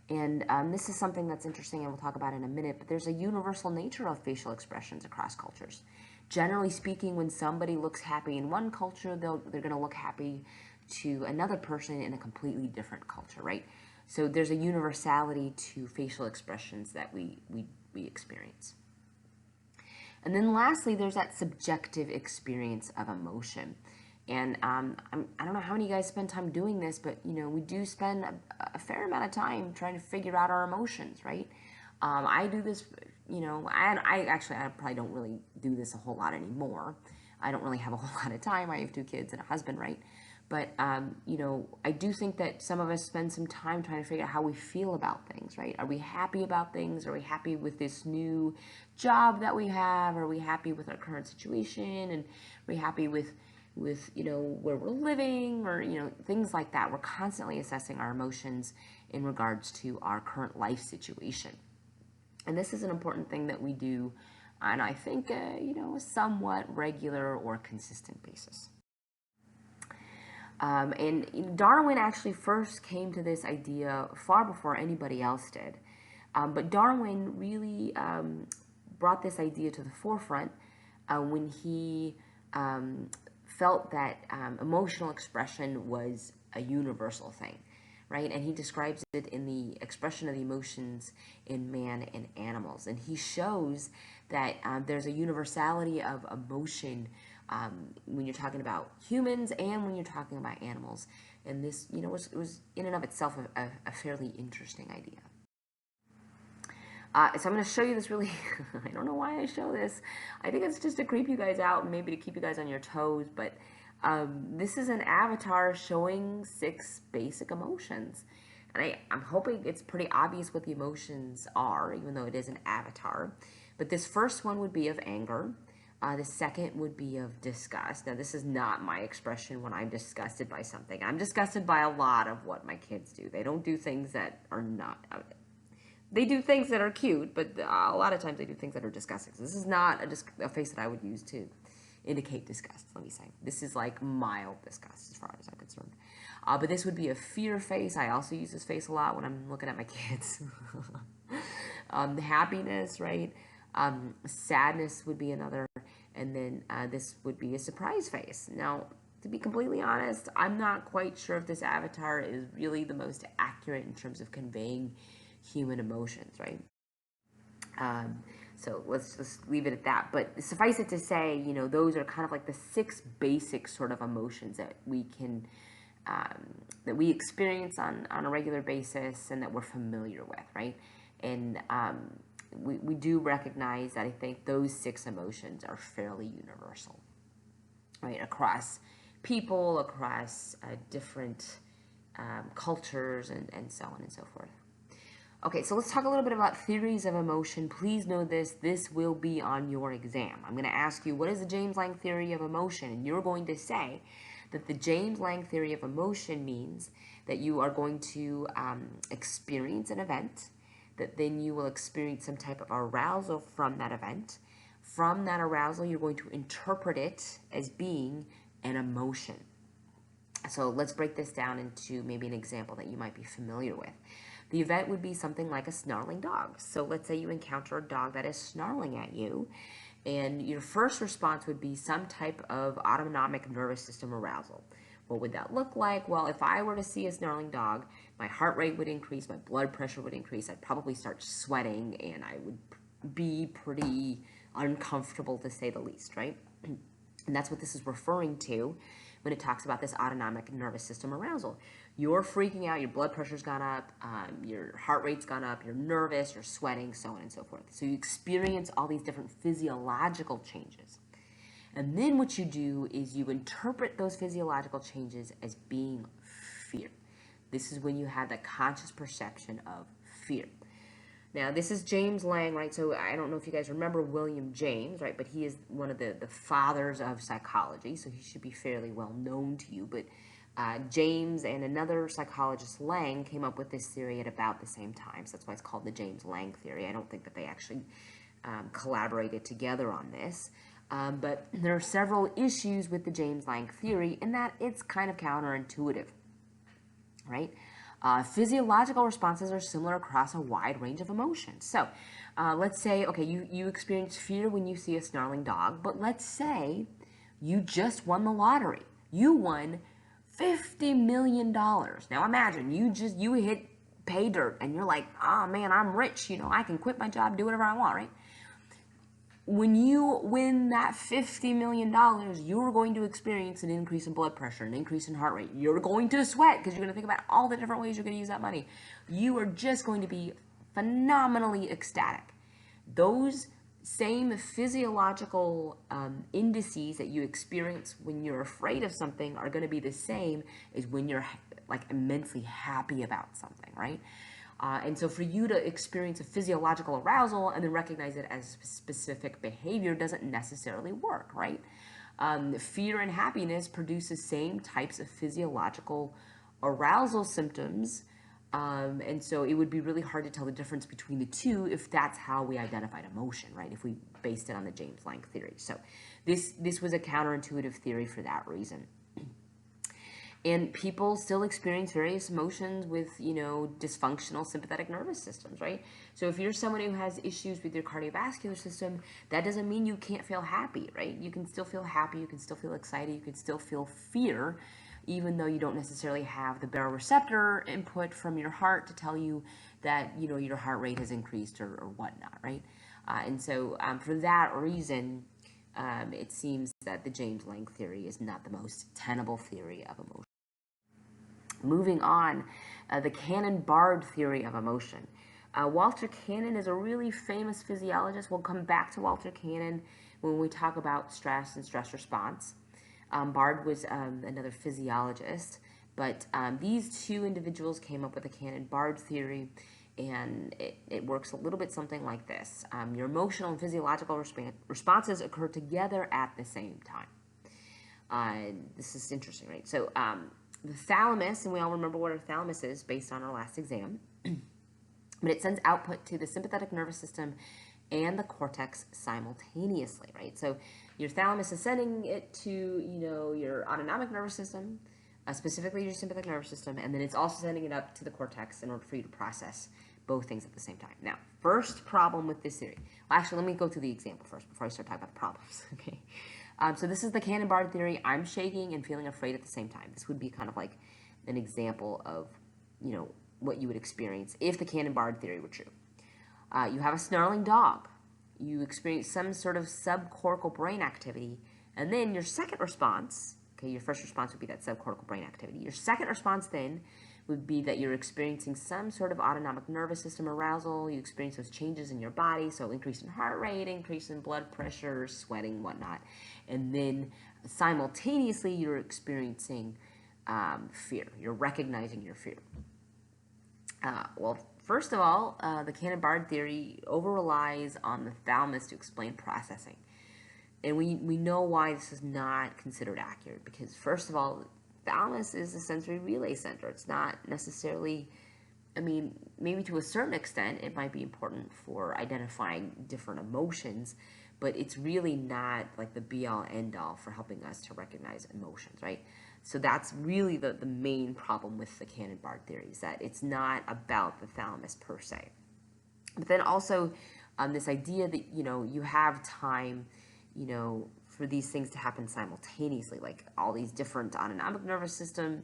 And this is something that's interesting and we'll talk about in a minute, but there's a universal nature of facial expressions across cultures. Generally speaking, when somebody looks happy in one culture, they're going to look happy to another person in a completely different culture, right? So there's a universality to facial expressions that we experience. And then lastly, there's that subjective experience of emotion. And I don't know how many of you guys spend time doing this, but we do spend a fair amount of time trying to figure out our emotions, right? I do this, I probably don't really do this a whole lot anymore. I don't really have a whole lot of time. I have 2 kids and a husband, right? But, I do think that some of us spend some time trying to figure out how we feel about things, right? Are we happy about things? Are we happy with this new job that we have? Are we happy with our current situation? And are we happy with where we're living or, things like that? We're constantly assessing our emotions in regards to our current life situation. And this is an important thing that we do on, I think, a somewhat regular or consistent basis. And Darwin actually first came to this idea far before anybody else did. But Darwin really brought this idea to the forefront when he felt that emotional expression was a universal thing, right? And he describes it in the expression of the emotions in man and animals. And he shows that there's a universality of emotion when you're talking about humans and when you're talking about animals. And this, was in and of itself a fairly interesting idea. So I'm going to show you this really, I don't know why I show this. I think it's just to creep you guys out and maybe to keep you guys on your toes. But this is an avatar showing 6 basic emotions. And I'm hoping it's pretty obvious what the emotions are, even though it is an avatar. But this first one would be of anger. The second would be of disgust. Now, this is not my expression when I'm disgusted by something. I'm disgusted by a lot of what my kids do. They don't do things that are not... They do things that are cute, but a lot of times they do things that are disgusting. So this is not a face that I would use to indicate disgust, let me say. This is like mild disgust as far as I'm concerned. But this would be a fear face. I also use this face a lot when I'm looking at my kids. Happiness, right? Sadness would be another. And then this would be a surprise face. Now, to be completely honest, I'm not quite sure if this avatar is really the most accurate in terms of conveying human emotions, right? Um, so let's just leave it at that. But suffice it to say, those are kind of like the 6 basic sort of emotions that we can, that we experience on a regular basis and that we're familiar with, right? And we do recognize that I think those 6 emotions are fairly universal, right? Across people, across different cultures, and so on and so forth. Okay, so let's talk a little bit about theories of emotion. Please know this will be on your exam. I'm going to ask you, what is the James Lange theory of emotion? And you're going to say that the James Lange theory of emotion means that you are going to experience an event, that then you will experience some type of arousal from that event. From that arousal, you're going to interpret it as being an emotion. So let's break this down into maybe an example that you might be familiar with. The event would be something like a snarling dog. So let's say you encounter a dog that is snarling at you, and your first response would be some type of autonomic nervous system arousal. What would that look like? Well, if I were to see a snarling dog, my heart rate would increase, my blood pressure would increase, I'd probably start sweating, and I would be pretty uncomfortable to say the least, right? And that's what this is referring to when it talks about this autonomic nervous system arousal. You're freaking out, your blood pressure's gone up, your heart rate's gone up, you're nervous, you're sweating, so on and so forth. So you experience all these different physiological changes. And then what you do is you interpret those physiological changes as being fear. This is when you have the conscious perception of fear. Now, this is James Lange, right? So I don't know if you guys remember William James, right? But he is one of the fathers of psychology, so he should be fairly well known to you. But James and another psychologist, Lange, came up with this theory at about the same time. So that's why it's called the James Lange theory. I don't think that they actually collaborated together on this. But there are several issues with the James Lange theory in that it's kind of counterintuitive, right? Physiological responses are similar across a wide range of emotions. So let's say, okay, you experience fear when you see a snarling dog, but let's say you just won the lottery. You won $50 million. Now imagine, you hit pay dirt and you're like, oh man, I'm rich, I can quit my job, do whatever I want, right? When you win that $50 million, you're going to experience an increase in blood pressure, an increase in heart rate. You're going to sweat because you're going to think about all the different ways you're going to use that money. You are just going to be phenomenally ecstatic. Those same physiological indices that you experience when you're afraid of something are going to be the same as when you're like immensely happy about something, right? And so for you to experience a physiological arousal and then recognize it as specific behavior doesn't necessarily work, right? Fear and happiness produce the same types of physiological arousal symptoms. And so it would be really hard to tell the difference between the two if that's how we identified emotion, right? If we based it on the James Lange theory. So this was a counterintuitive theory for that reason. And people still experience various emotions with, dysfunctional sympathetic nervous systems, right? So if you're someone who has issues with your cardiovascular system, that doesn't mean you can't feel happy, right? You can still feel happy, you can still feel excited, you can still feel fear, even though you don't necessarily have the baroreceptor input from your heart to tell you that, your heart rate has increased or whatnot, right? And so for that reason, it seems that the James Lange theory is not the most tenable theory of emotion. Moving on, the Cannon-Bard theory of emotion. Walter Cannon is a really famous physiologist. We'll come back to Walter Cannon when we talk about stress and stress response. Bard was another physiologist, but these two individuals came up with the Cannon-Bard theory, and it works a little bit something like this. Your emotional and physiological responses occur together at the same time. This is interesting, right? So the thalamus, and we all remember what our thalamus is based on our last exam, but it sends output to the sympathetic nervous system and the cortex simultaneously, right? So your thalamus is sending it to, your autonomic nervous system, specifically your sympathetic nervous system, and then it's also sending it up to the cortex in order for you to process both things at the same time. Now, first problem with this theory. Well, actually, let me go through the example first before I start talking about the problems, okay? So this is the cannon barred theory. I'm shaking and feeling afraid at the same time. This would be kind of like an example of, what you would experience if the cannon barred theory were true. You have a snarling dog. You experience some sort of subcortical brain activity, and then your second response, okay, your first response would be that subcortical brain activity. Your second response then would be that you're experiencing some sort of autonomic nervous system arousal. You experience those changes in your body, so increase in heart rate, increase in blood pressure, sweating, whatnot. And then simultaneously, you're experiencing fear. You're recognizing your fear. Well, first of all, the cannon-barred theory over-relies on the thalamus to explain processing. And we know why this is not considered accurate, because first of all, thalamus is a sensory relay center. It's not necessarily, maybe to a certain extent, it might be important for identifying different emotions, but it's really not like the be-all, end-all for helping us to recognize emotions, right? So that's really the main problem with the cannon-barred theory, is that it's not about the thalamus per se. But then also this idea that, you have time, for these things to happen simultaneously, like all these different autonomic nervous system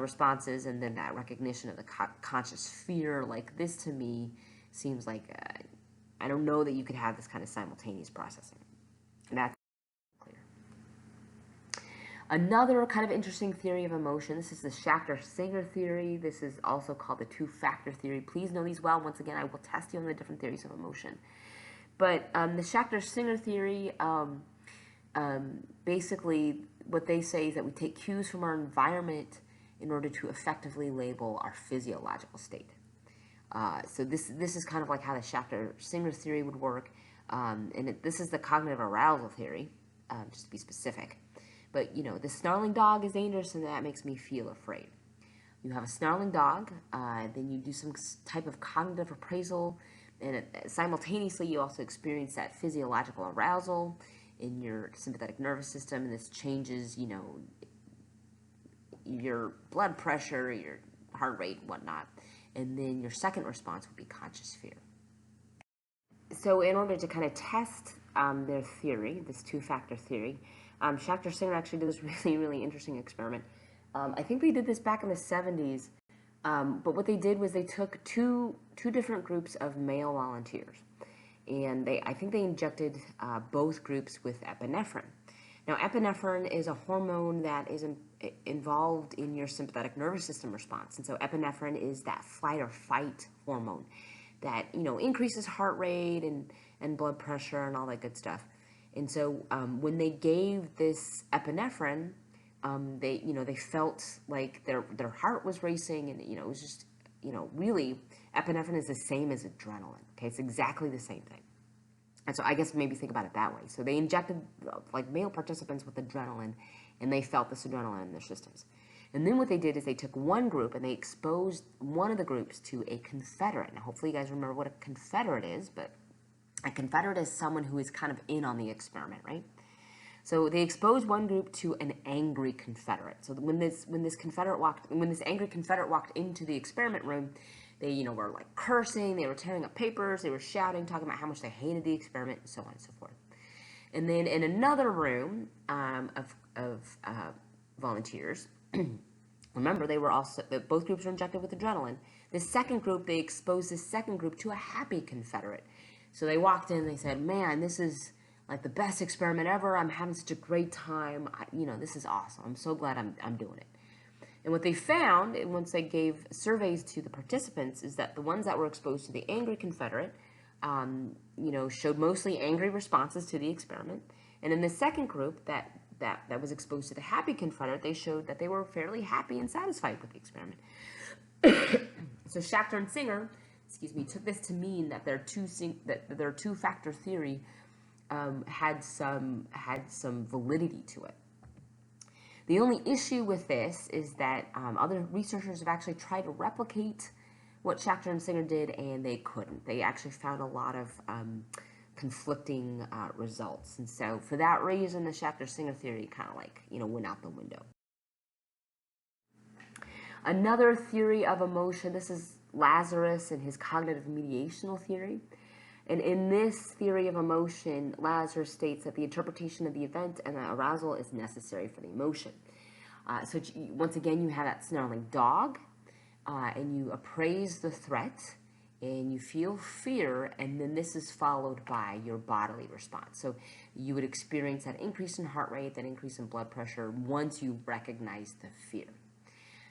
responses, and then that recognition of the conscious fear. Like, this to me seems like, I don't know that you could have this kind of simultaneous processing. And that's clear. Another kind of interesting theory of emotion, this is the Schachter-Singer theory. This is also called the two-factor theory. Please know these well. Once again, I will test you on the different theories of emotion. But the Schachter-Singer theory, basically what they say is that we take cues from our environment in order to effectively label our physiological state. So this is kind of like how the Schachter-Singer theory would work. And this is the cognitive arousal theory, just to be specific. But, the snarling dog is dangerous, and that makes me feel afraid. You have a snarling dog, then you do some type of cognitive appraisal, and simultaneously you also experience that physiological arousal in your sympathetic nervous system, and this changes, your blood pressure, your heart rate, whatnot. And then your second response would be conscious fear. So in order to kind of test their theory, this two-factor theory, Schachter-Singer actually did this really, really interesting experiment. I think they did this back in the 70s, but what they did was they took two different groups of male volunteers, and I think they injected both groups with epinephrine. Now, epinephrine is a hormone that is involved in your sympathetic nervous system response, and so epinephrine is that flight or fight hormone that increases heart rate and blood pressure and all that good stuff. And so when they gave this epinephrine, they felt like their heart was racing, and it was just really, epinephrine is the same as adrenaline. Okay, it's exactly the same thing. And so I guess maybe think about it that way. So they injected like male participants with adrenaline, and they felt this adrenaline in their systems. And then what they did is they took one group and they exposed one of the groups to a confederate. Now, hopefully you guys remember what a confederate is, but a confederate is someone who is kind of in on the experiment, right? So they exposed one group to an angry confederate. So when this angry confederate walked into the experiment room, they were like cursing, they were tearing up papers, they were shouting, talking about how much they hated the experiment, and so on and so forth. And then in another room of volunteers, remember both groups were injected with adrenaline. The second group, they exposed this second group to a happy confederate. So they walked in, they said, "Man, this is like the best experiment ever. I'm having such a great time. This is awesome. I'm so glad I'm doing it." And what they found, once they gave surveys to the participants, is that the ones that were exposed to the angry confederate, showed mostly angry responses to the experiment. And in the second group that was exposed to the happy confederate, they showed that they were fairly happy and satisfied with the experiment. So Schachter and Singer, took this to mean that their two-factor theory had some validity to it. The only issue with this is that other researchers have actually tried to replicate what Schachter and Singer did, and they couldn't. They actually found a lot of conflicting results. And so for that reason, the Schachter-Singer theory kind of went out the window. Another theory of emotion, this is Lazarus and his cognitive mediational theory. And in this theory of emotion, Lazarus states that the interpretation of the event and the arousal is necessary for the emotion. So once again, you have that snarling dog, and you appraise the threat, and you feel fear, and then this is followed by your bodily response. So you would experience that increase in heart rate, that increase in blood pressure once you recognize the fear.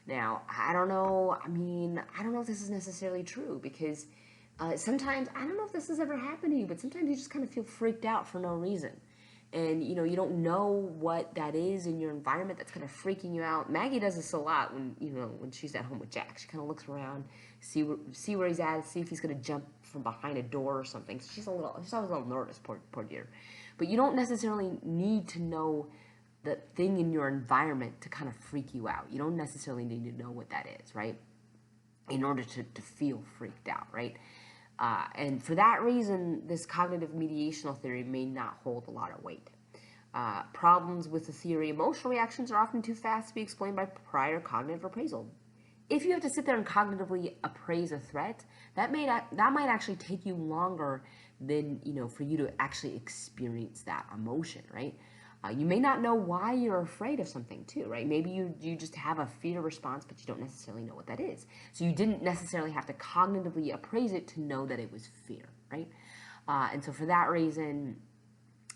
Now, I don't know if this is necessarily true, because sometimes, I don't know if this has ever happened to you, but sometimes you just kind of feel freaked out for no reason. And, you don't know what that is in your environment that's kind of freaking you out. Maggie does this a lot when she's at home with Jack. She kind of looks around, see where he's at, see if he's going to jump from behind a door or something. So she's always a little nervous, poor dear. But you don't necessarily need to know the thing in your environment to kind of freak you out. You don't necessarily need to know what that is, right? In order to feel freaked out, right? And for that reason, this cognitive mediational theory may not hold a lot of weight. Problems with the theory, emotional reactions are often too fast to be explained by prior cognitive appraisal. If you have to sit there and cognitively appraise a threat, that might actually take you longer than, for you to actually experience that emotion, right? You may not know why you're afraid of something too, right? Maybe you just have a fear response, but you don't necessarily know what that is. So you didn't necessarily have to cognitively appraise it to know that it was fear, right? And so for that reason,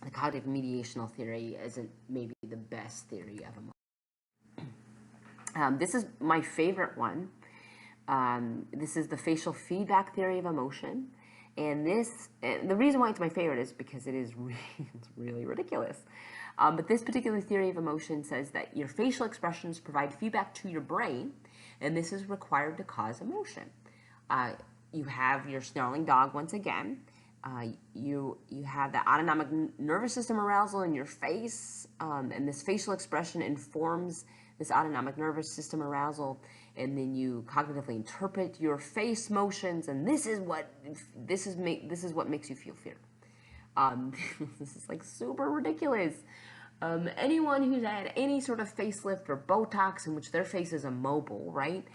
the cognitive mediational theory isn't maybe the best theory of emotion. This is my favorite one. This is the facial feedback theory of emotion. And the reason why it's my favorite is because it's really ridiculous. But this particular theory of emotion says that your facial expressions provide feedback to your brain, and this is required to cause emotion. You have your snarling dog once again. You have the autonomic nervous system arousal in your face, and this facial expression informs this autonomic nervous system arousal, and then you cognitively interpret your face motions, and this is what makes you feel fear. This is like super ridiculous. Anyone who's had any sort of facelift or Botox in which their face is immobile, right?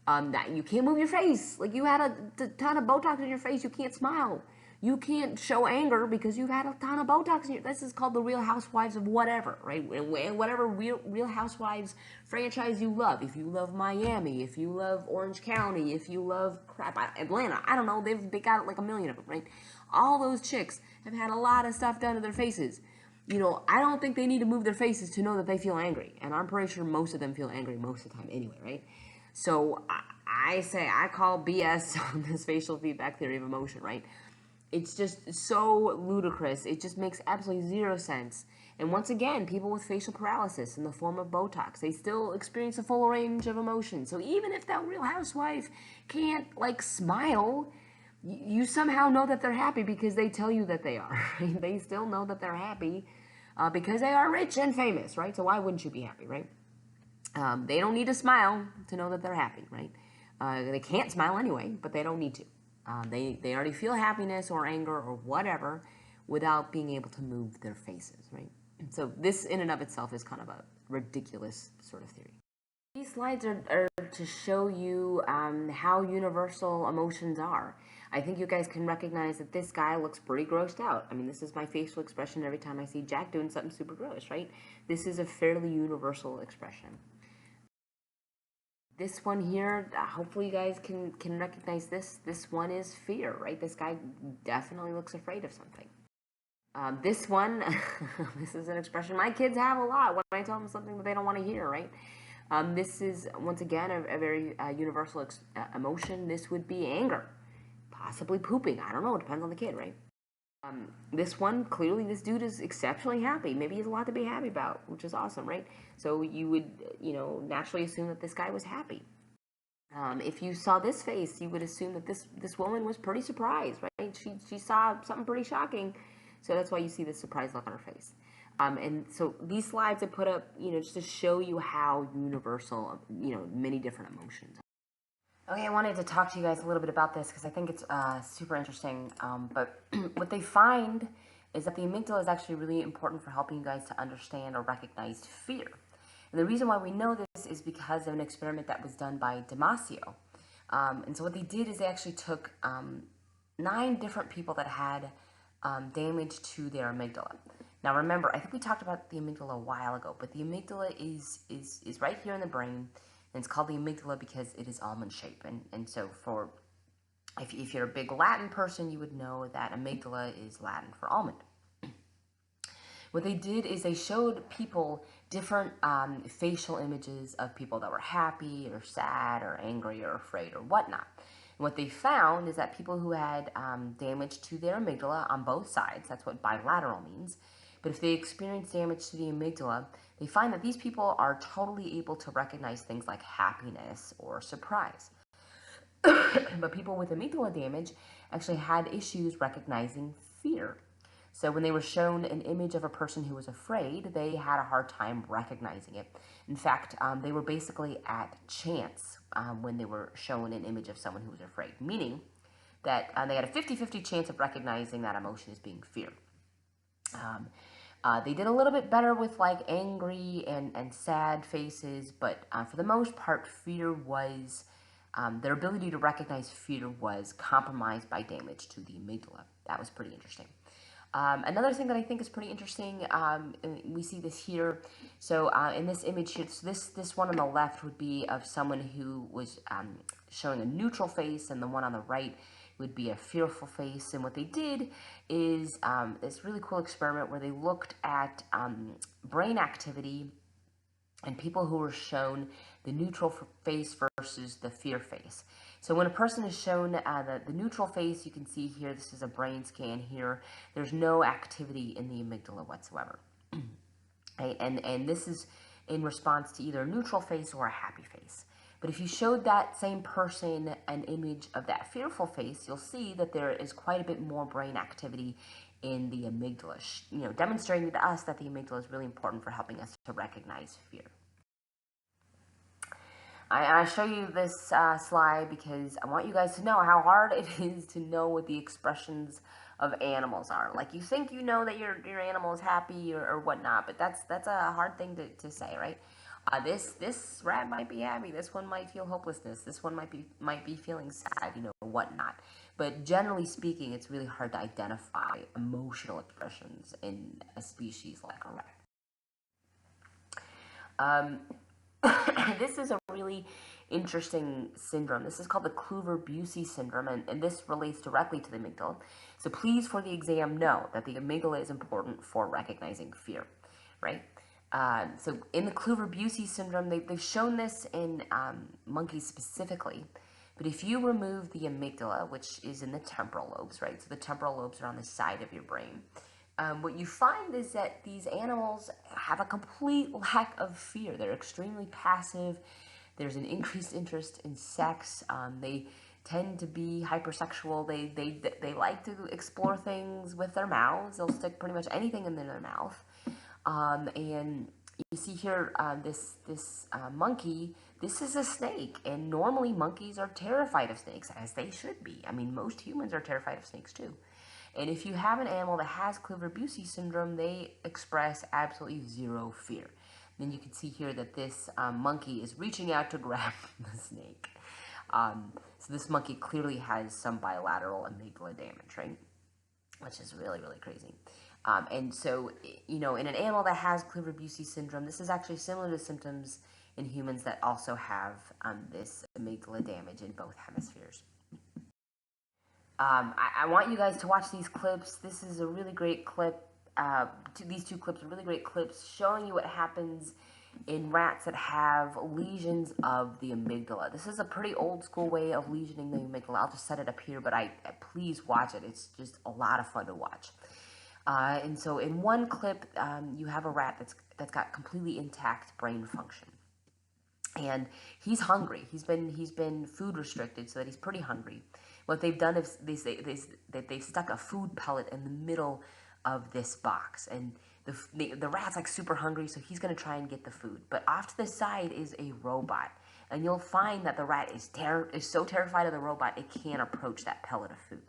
That you can't move your face. Like you had a ton of Botox in your face, you can't smile. You can't show anger because you've had a ton of Botox in your. This is called the Real Housewives of whatever, right? And whatever Real Housewives franchise you love. If you love Miami, if you love Orange County, if you love Atlanta, I don't know. They got like a million of them, right? All those chicks have had a lot of stuff done to their faces. I don't think they need to move their faces to know that they feel angry. And I'm pretty sure most of them feel angry most of the time anyway, right? So I call BS on this facial feedback theory of emotion, right? It's just so ludicrous. It just makes absolutely zero sense. And once again, people with facial paralysis in the form of Botox, they still experience a full range of emotion. So even if that Real Housewife can't, smile, you somehow know that they're happy because they tell you that they are. Right? They still know that they're happy because they are rich and famous, right? So why wouldn't you be happy, right? They don't need to smile to know that they're happy, right? They can't smile anyway, but they don't need to. They already feel happiness or anger or whatever without being able to move their faces, right? So this in and of itself is kind of a ridiculous sort of theory. These slides are to show you how universal emotions are. I think you guys can recognize that this guy looks pretty grossed out. I mean, this is my facial expression every time I see Jack doing something super gross, right? This is a fairly universal expression. This one here, hopefully you guys can recognize this. This one is fear, right? This guy definitely looks afraid of something. This one, this is an expression my kids have a lot when I tell them something that they don't want to hear, right? This is, once again, a very universal emotion. This would be anger, possibly pooping. I don't know. It depends on the kid, right? This one, clearly this dude is exceptionally happy. Maybe he has a lot to be happy about, which is awesome, right? So you would, naturally assume that this guy was happy. If you saw this face, you would assume that this woman was pretty surprised, right? She saw something pretty shocking, so that's why you see this surprised look on her face. And so these slides I put up, just to show you how universal, many different emotions are. Okay, I wanted to talk to you guys a little bit about this because I think it's super interesting. But what they find is that the amygdala is actually really important for helping you guys to understand or recognize fear. And the reason why we know this is because of an experiment that was done by Damasio. And so what they did is they actually took 9 different people that had damage to their amygdala. Now remember, I think we talked about the amygdala a while ago, but the amygdala is right here in the brain, and it's called the amygdala because it is almond shaped. And so for if you're a big Latin person, you would know that amygdala is Latin for almond. What they did is they showed people different facial images of people that were happy or sad or angry or afraid or whatnot. And what they found is that people who had damage to their amygdala on both sides, that's what bilateral means, but if they experience damage to the amygdala, they find that these people are totally able to recognize things like happiness or surprise. But people with amygdala damage actually had issues recognizing fear. So when they were shown an image of a person who was afraid, they had a hard time recognizing it. In fact, they were basically at chance when they were shown an image of someone who was afraid, meaning that they had a 50-50 chance of recognizing that emotion as being fear. They did a little bit better with like angry and sad faces, but for the most part, fear was, their ability to recognize fear was compromised by damage to the amygdala. That was pretty interesting. Another thing that I think is pretty interesting, we see this here. So in this image here, so this one on the left would be of someone who was showing a neutral face, and the one on the right would be a fearful face. And what they did is this really cool experiment where they looked at brain activity and people who were shown the neutral face versus the fear face. So when a person is shown the neutral face, you can see here, this is a brain scan here, there's no activity in the amygdala whatsoever. Right? And this is in response to either a neutral face or a happy face. But if you showed that same person an image of that fearful face, you'll see that there is quite a bit more brain activity in the amygdala, demonstrating to us that the amygdala is really important for helping us to recognize fear. I show you this slide because I want you guys to know how hard it is to know what the expressions of animals are. Like, you think you know that your animal is happy or whatnot, but that's a hard thing to say, right? This rat might be happy. This one might feel hopelessness. This one might be feeling sad, or whatnot. But generally speaking, it's really hard to identify emotional expressions in a species like a rat. This is a really interesting syndrome. This is called the Kluver-Bucy syndrome, and this relates directly to the amygdala. So please, for the exam, know that the amygdala is important for recognizing fear, right? So in the Kluver-Bucy syndrome, they've shown this in monkeys specifically, but if you remove the amygdala, which is in the temporal lobes, right? So the temporal lobes are on the side of your brain. What you find is that these animals have a complete lack of fear. They're extremely passive. There's an increased interest in sex. They tend to be hypersexual. They like to explore things with their mouths. They'll stick pretty much anything in their mouth. And you see here, this monkey, this is a snake. And normally monkeys are terrified of snakes, as they should be. I mean, most humans are terrified of snakes too. And if you have an animal that has Kluver-Bucy syndrome, they express absolutely zero fear. Then you can see here that this monkey is reaching out to grab the snake. So this monkey clearly has some bilateral amygdala damage, right? Which is really, really crazy. And so, in an animal that has Kluver-Bucy syndrome, this is actually similar to symptoms in humans that also have this amygdala damage in both hemispheres. I want you guys to watch these clips. This is a really great clip. These two clips are really great clips showing you what happens in rats that have lesions of the amygdala. This is a pretty old school way of lesioning the amygdala. I'll just set it up here, but please watch it. It's just a lot of fun to watch. And so in one clip, you have a rat that's got completely intact brain function. And he's hungry. He's been food restricted, so that he's pretty hungry. What they've done is they've stuck a food pellet in the middle of this box, and the rat's like super hungry, so he's gonna try and get the food. But off to the side is a robot, and you'll find that the rat is so terrified of the robot it can't approach that pellet of food.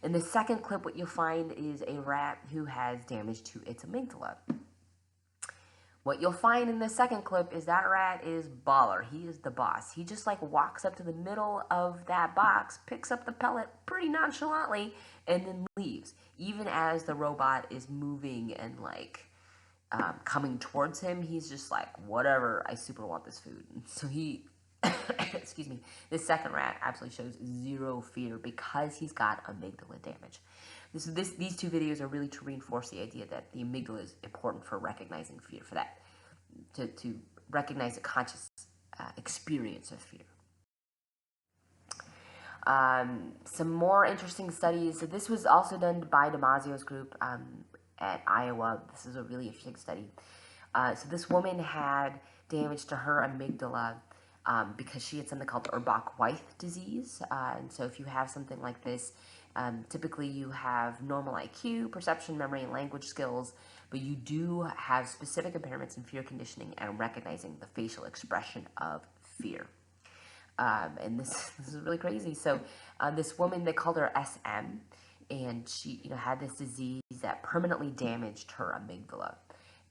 In the second clip, what you'll find is a rat who has damage to its amygdala. What you'll find in the second clip is that rat is baller. He is the boss. He just like walks up to the middle of that box, picks up the pellet pretty nonchalantly, and then leaves. Even as the robot is moving and like coming towards him, he's just like, whatever, I super want this food. And so he, excuse me, this second rat absolutely shows zero fear because he's got amygdala damage. These two videos are really to reinforce the idea that the amygdala is important for recognizing fear, for that, to recognize a conscious experience of fear. Some more interesting studies. So this was also done by Damasio's group at Iowa. This is a really interesting study. So this woman had damage to her amygdala because she had something called Urbach-Wiethe disease. And so if you have something like this, typically you have normal IQ, perception, memory, and language skills, but you do have specific impairments in fear conditioning and recognizing the facial expression of fear. And this is really crazy. So this woman, they called her SM, and she had this disease that permanently damaged her amygdala.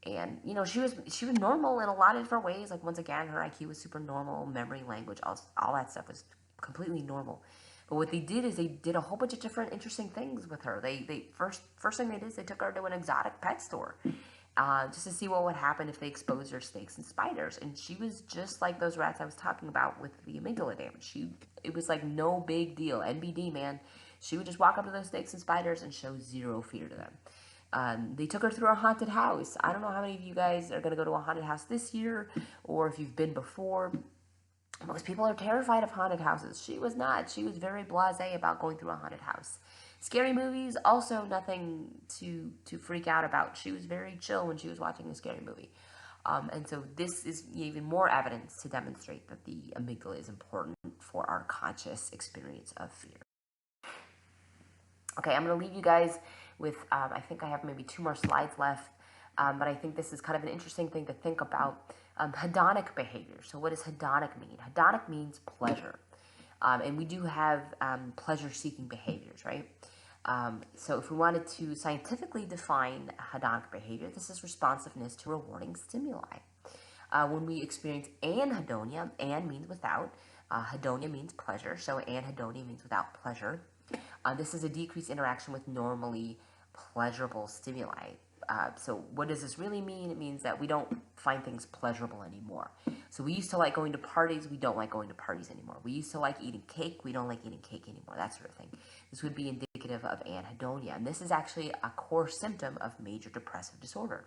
And she was normal in a lot of different ways. Like, once again, her IQ was super normal, memory, language, all that stuff was completely normal. But what they did is they did a whole bunch of different interesting things with her. They first thing they did is they took her to an exotic pet store just to see what would happen if they exposed her to snakes and spiders. And she was just like those rats I was talking about with the amygdala damage. It was like no big deal. NBD, man. She would just walk up to those snakes and spiders and show zero fear to them. They took her through a haunted house. I don't know how many of you guys are going to go to a haunted house this year, or if you've been before. Most people are terrified of haunted houses. She was not. She was very blasé about going through a haunted house. Scary movies, also nothing to freak out about. She was very chill when she was watching a scary movie. And so this is even more evidence to demonstrate that the amygdala is important for our conscious experience of fear. Okay, I'm going to leave you guys with, I think I have maybe 2 more slides left, but I think this is kind of an interesting thing to think about. Hedonic behavior. So what does hedonic mean? Hedonic means pleasure. And we do have pleasure-seeking behaviors, right? So if we wanted to scientifically define hedonic behavior, this is responsiveness to rewarding stimuli. When we experience anhedonia, an means without, hedonia means pleasure, so anhedonia means without pleasure. This is a decreased interaction with normally pleasurable stimuli. So what does this really mean? It means that we don't find things pleasurable anymore. So we used to like going to parties. We don't like going to parties anymore. We used to like eating cake. We don't like eating cake anymore, that sort of thing. This would be indicative of anhedonia. And this is actually a core symptom of major depressive disorder.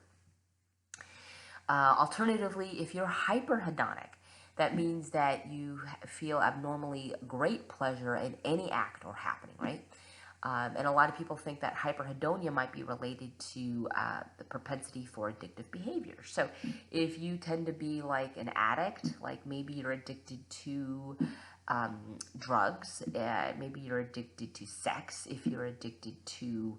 Alternatively, if you're hyperhedonic, that means that you feel abnormally great pleasure in any act or happening, right? And a lot of people think that hyperhedonia might be related to the propensity for addictive behavior. So if you tend to be like an addict, like maybe you're addicted to drugs, maybe you're addicted to sex, if you're addicted to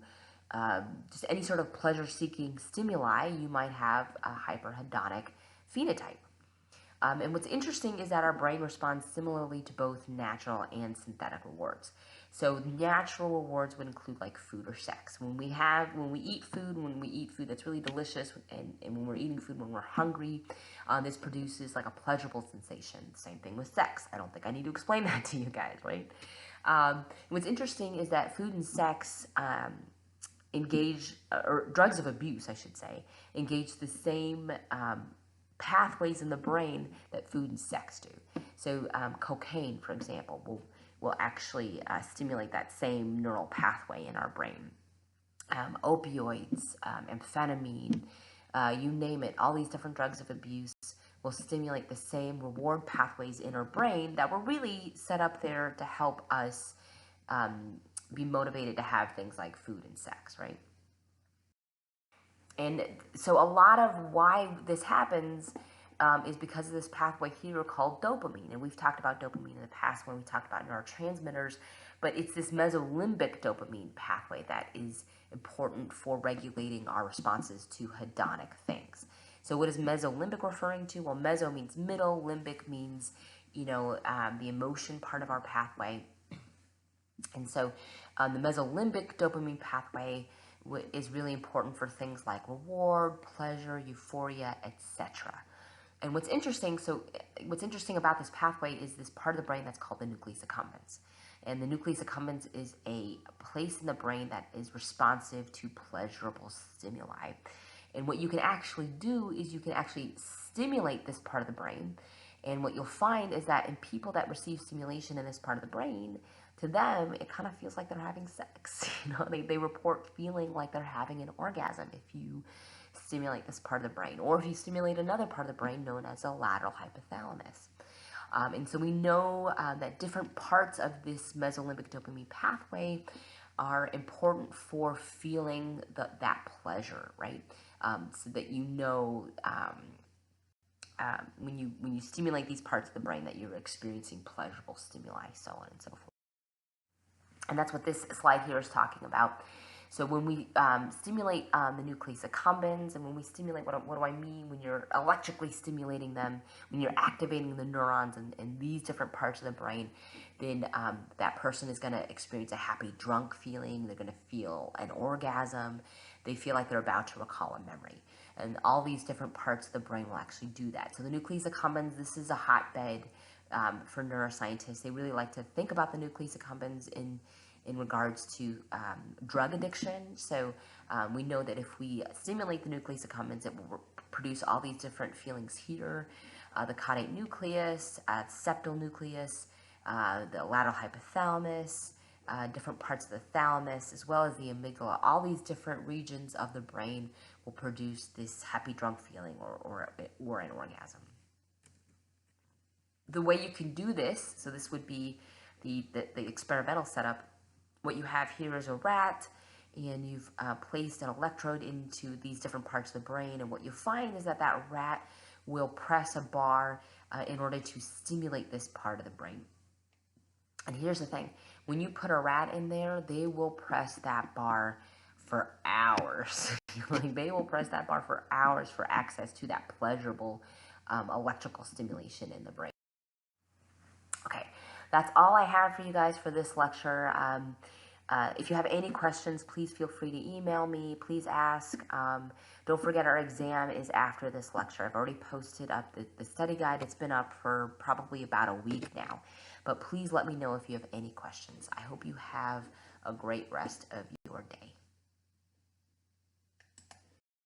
just any sort of pleasure-seeking stimuli, you might have a hyperhedonic phenotype. And what's interesting is that our brain responds similarly to both natural and synthetic rewards. So natural rewards would include like food or sex. When we eat food that's really delicious, and when we're eating food when we're hungry, this produces like a pleasurable sensation. Same thing with sex. I don't think I need to explain that to you guys, right? What's interesting is that food and sex or drugs of abuse, I should say, engage the same pathways in the brain that food and sex do. So cocaine, for example, will actually stimulate that same neural pathway in our brain. Opioids, amphetamine, you name it, all these different drugs of abuse will stimulate the same reward pathways in our brain that were really set up there to help us be motivated to have things like food and sex, right? And so a lot of why this happens is because of this pathway here called dopamine. And we've talked about dopamine in the past when we talked about neurotransmitters, but it's this mesolimbic dopamine pathway that is important for regulating our responses to hedonic things. So what is mesolimbic referring to? Well, meso means middle, limbic means, the emotion part of our pathway. And so the mesolimbic dopamine pathway is really important for things like reward, pleasure, euphoria, etc. And what's interesting about this pathway is this part of the brain that's called the nucleus accumbens. And the nucleus accumbens is a place in the brain that is responsive to pleasurable stimuli. And what you can actually do is you can actually stimulate this part of the brain. And what you'll find is that in people that receive stimulation in this part of the brain, to them, it kind of feels like they're having sex. They report feeling like they're having an orgasm if you stimulate this part of the brain, or if you stimulate another part of the brain known as the lateral hypothalamus. And so we know that different parts of this mesolimbic dopamine pathway are important for feeling that pleasure, right? So that when you stimulate these parts of the brain that you're experiencing pleasurable stimuli, so on and so forth. And that's what this slide here is talking about. So when we stimulate the nucleus accumbens, and when we stimulate, what do I mean? When you're electrically stimulating them, when you're activating the neurons in these different parts of the brain, then that person is going to experience a happy drunk feeling. They're going to feel an orgasm. They feel like they're about to recall a memory. And all these different parts of the brain will actually do that. So the nucleus accumbens, this is a hotbed for neuroscientists. They really like to think about the nucleus accumbens in regards to drug addiction. So we know that if we stimulate the nucleus accumbens, it will produce all these different feelings here. The caudate nucleus, septal nucleus, the lateral hypothalamus, different parts of the thalamus, as well as the amygdala. All these different regions of the brain will produce this happy drunk feeling or an orgasm. The way you can do this, so this would be the experimental setup. What you have here is a rat, and you've placed an electrode into these different parts of the brain, and what you find is that that rat will press a bar in order to stimulate this part of the brain. And here's the thing, when you put a rat in there, they will press that bar for hours. Like, they will press that bar for hours for access to that pleasurable electrical stimulation in the brain. Okay, that's all I have for you guys for this lecture. If you have any questions, please feel free to email me. Please ask. Don't forget, our exam is after this lecture. I've already posted up the study guide. It's been up for probably about a week now. But please let me know if you have any questions. I hope you have a great rest of your day.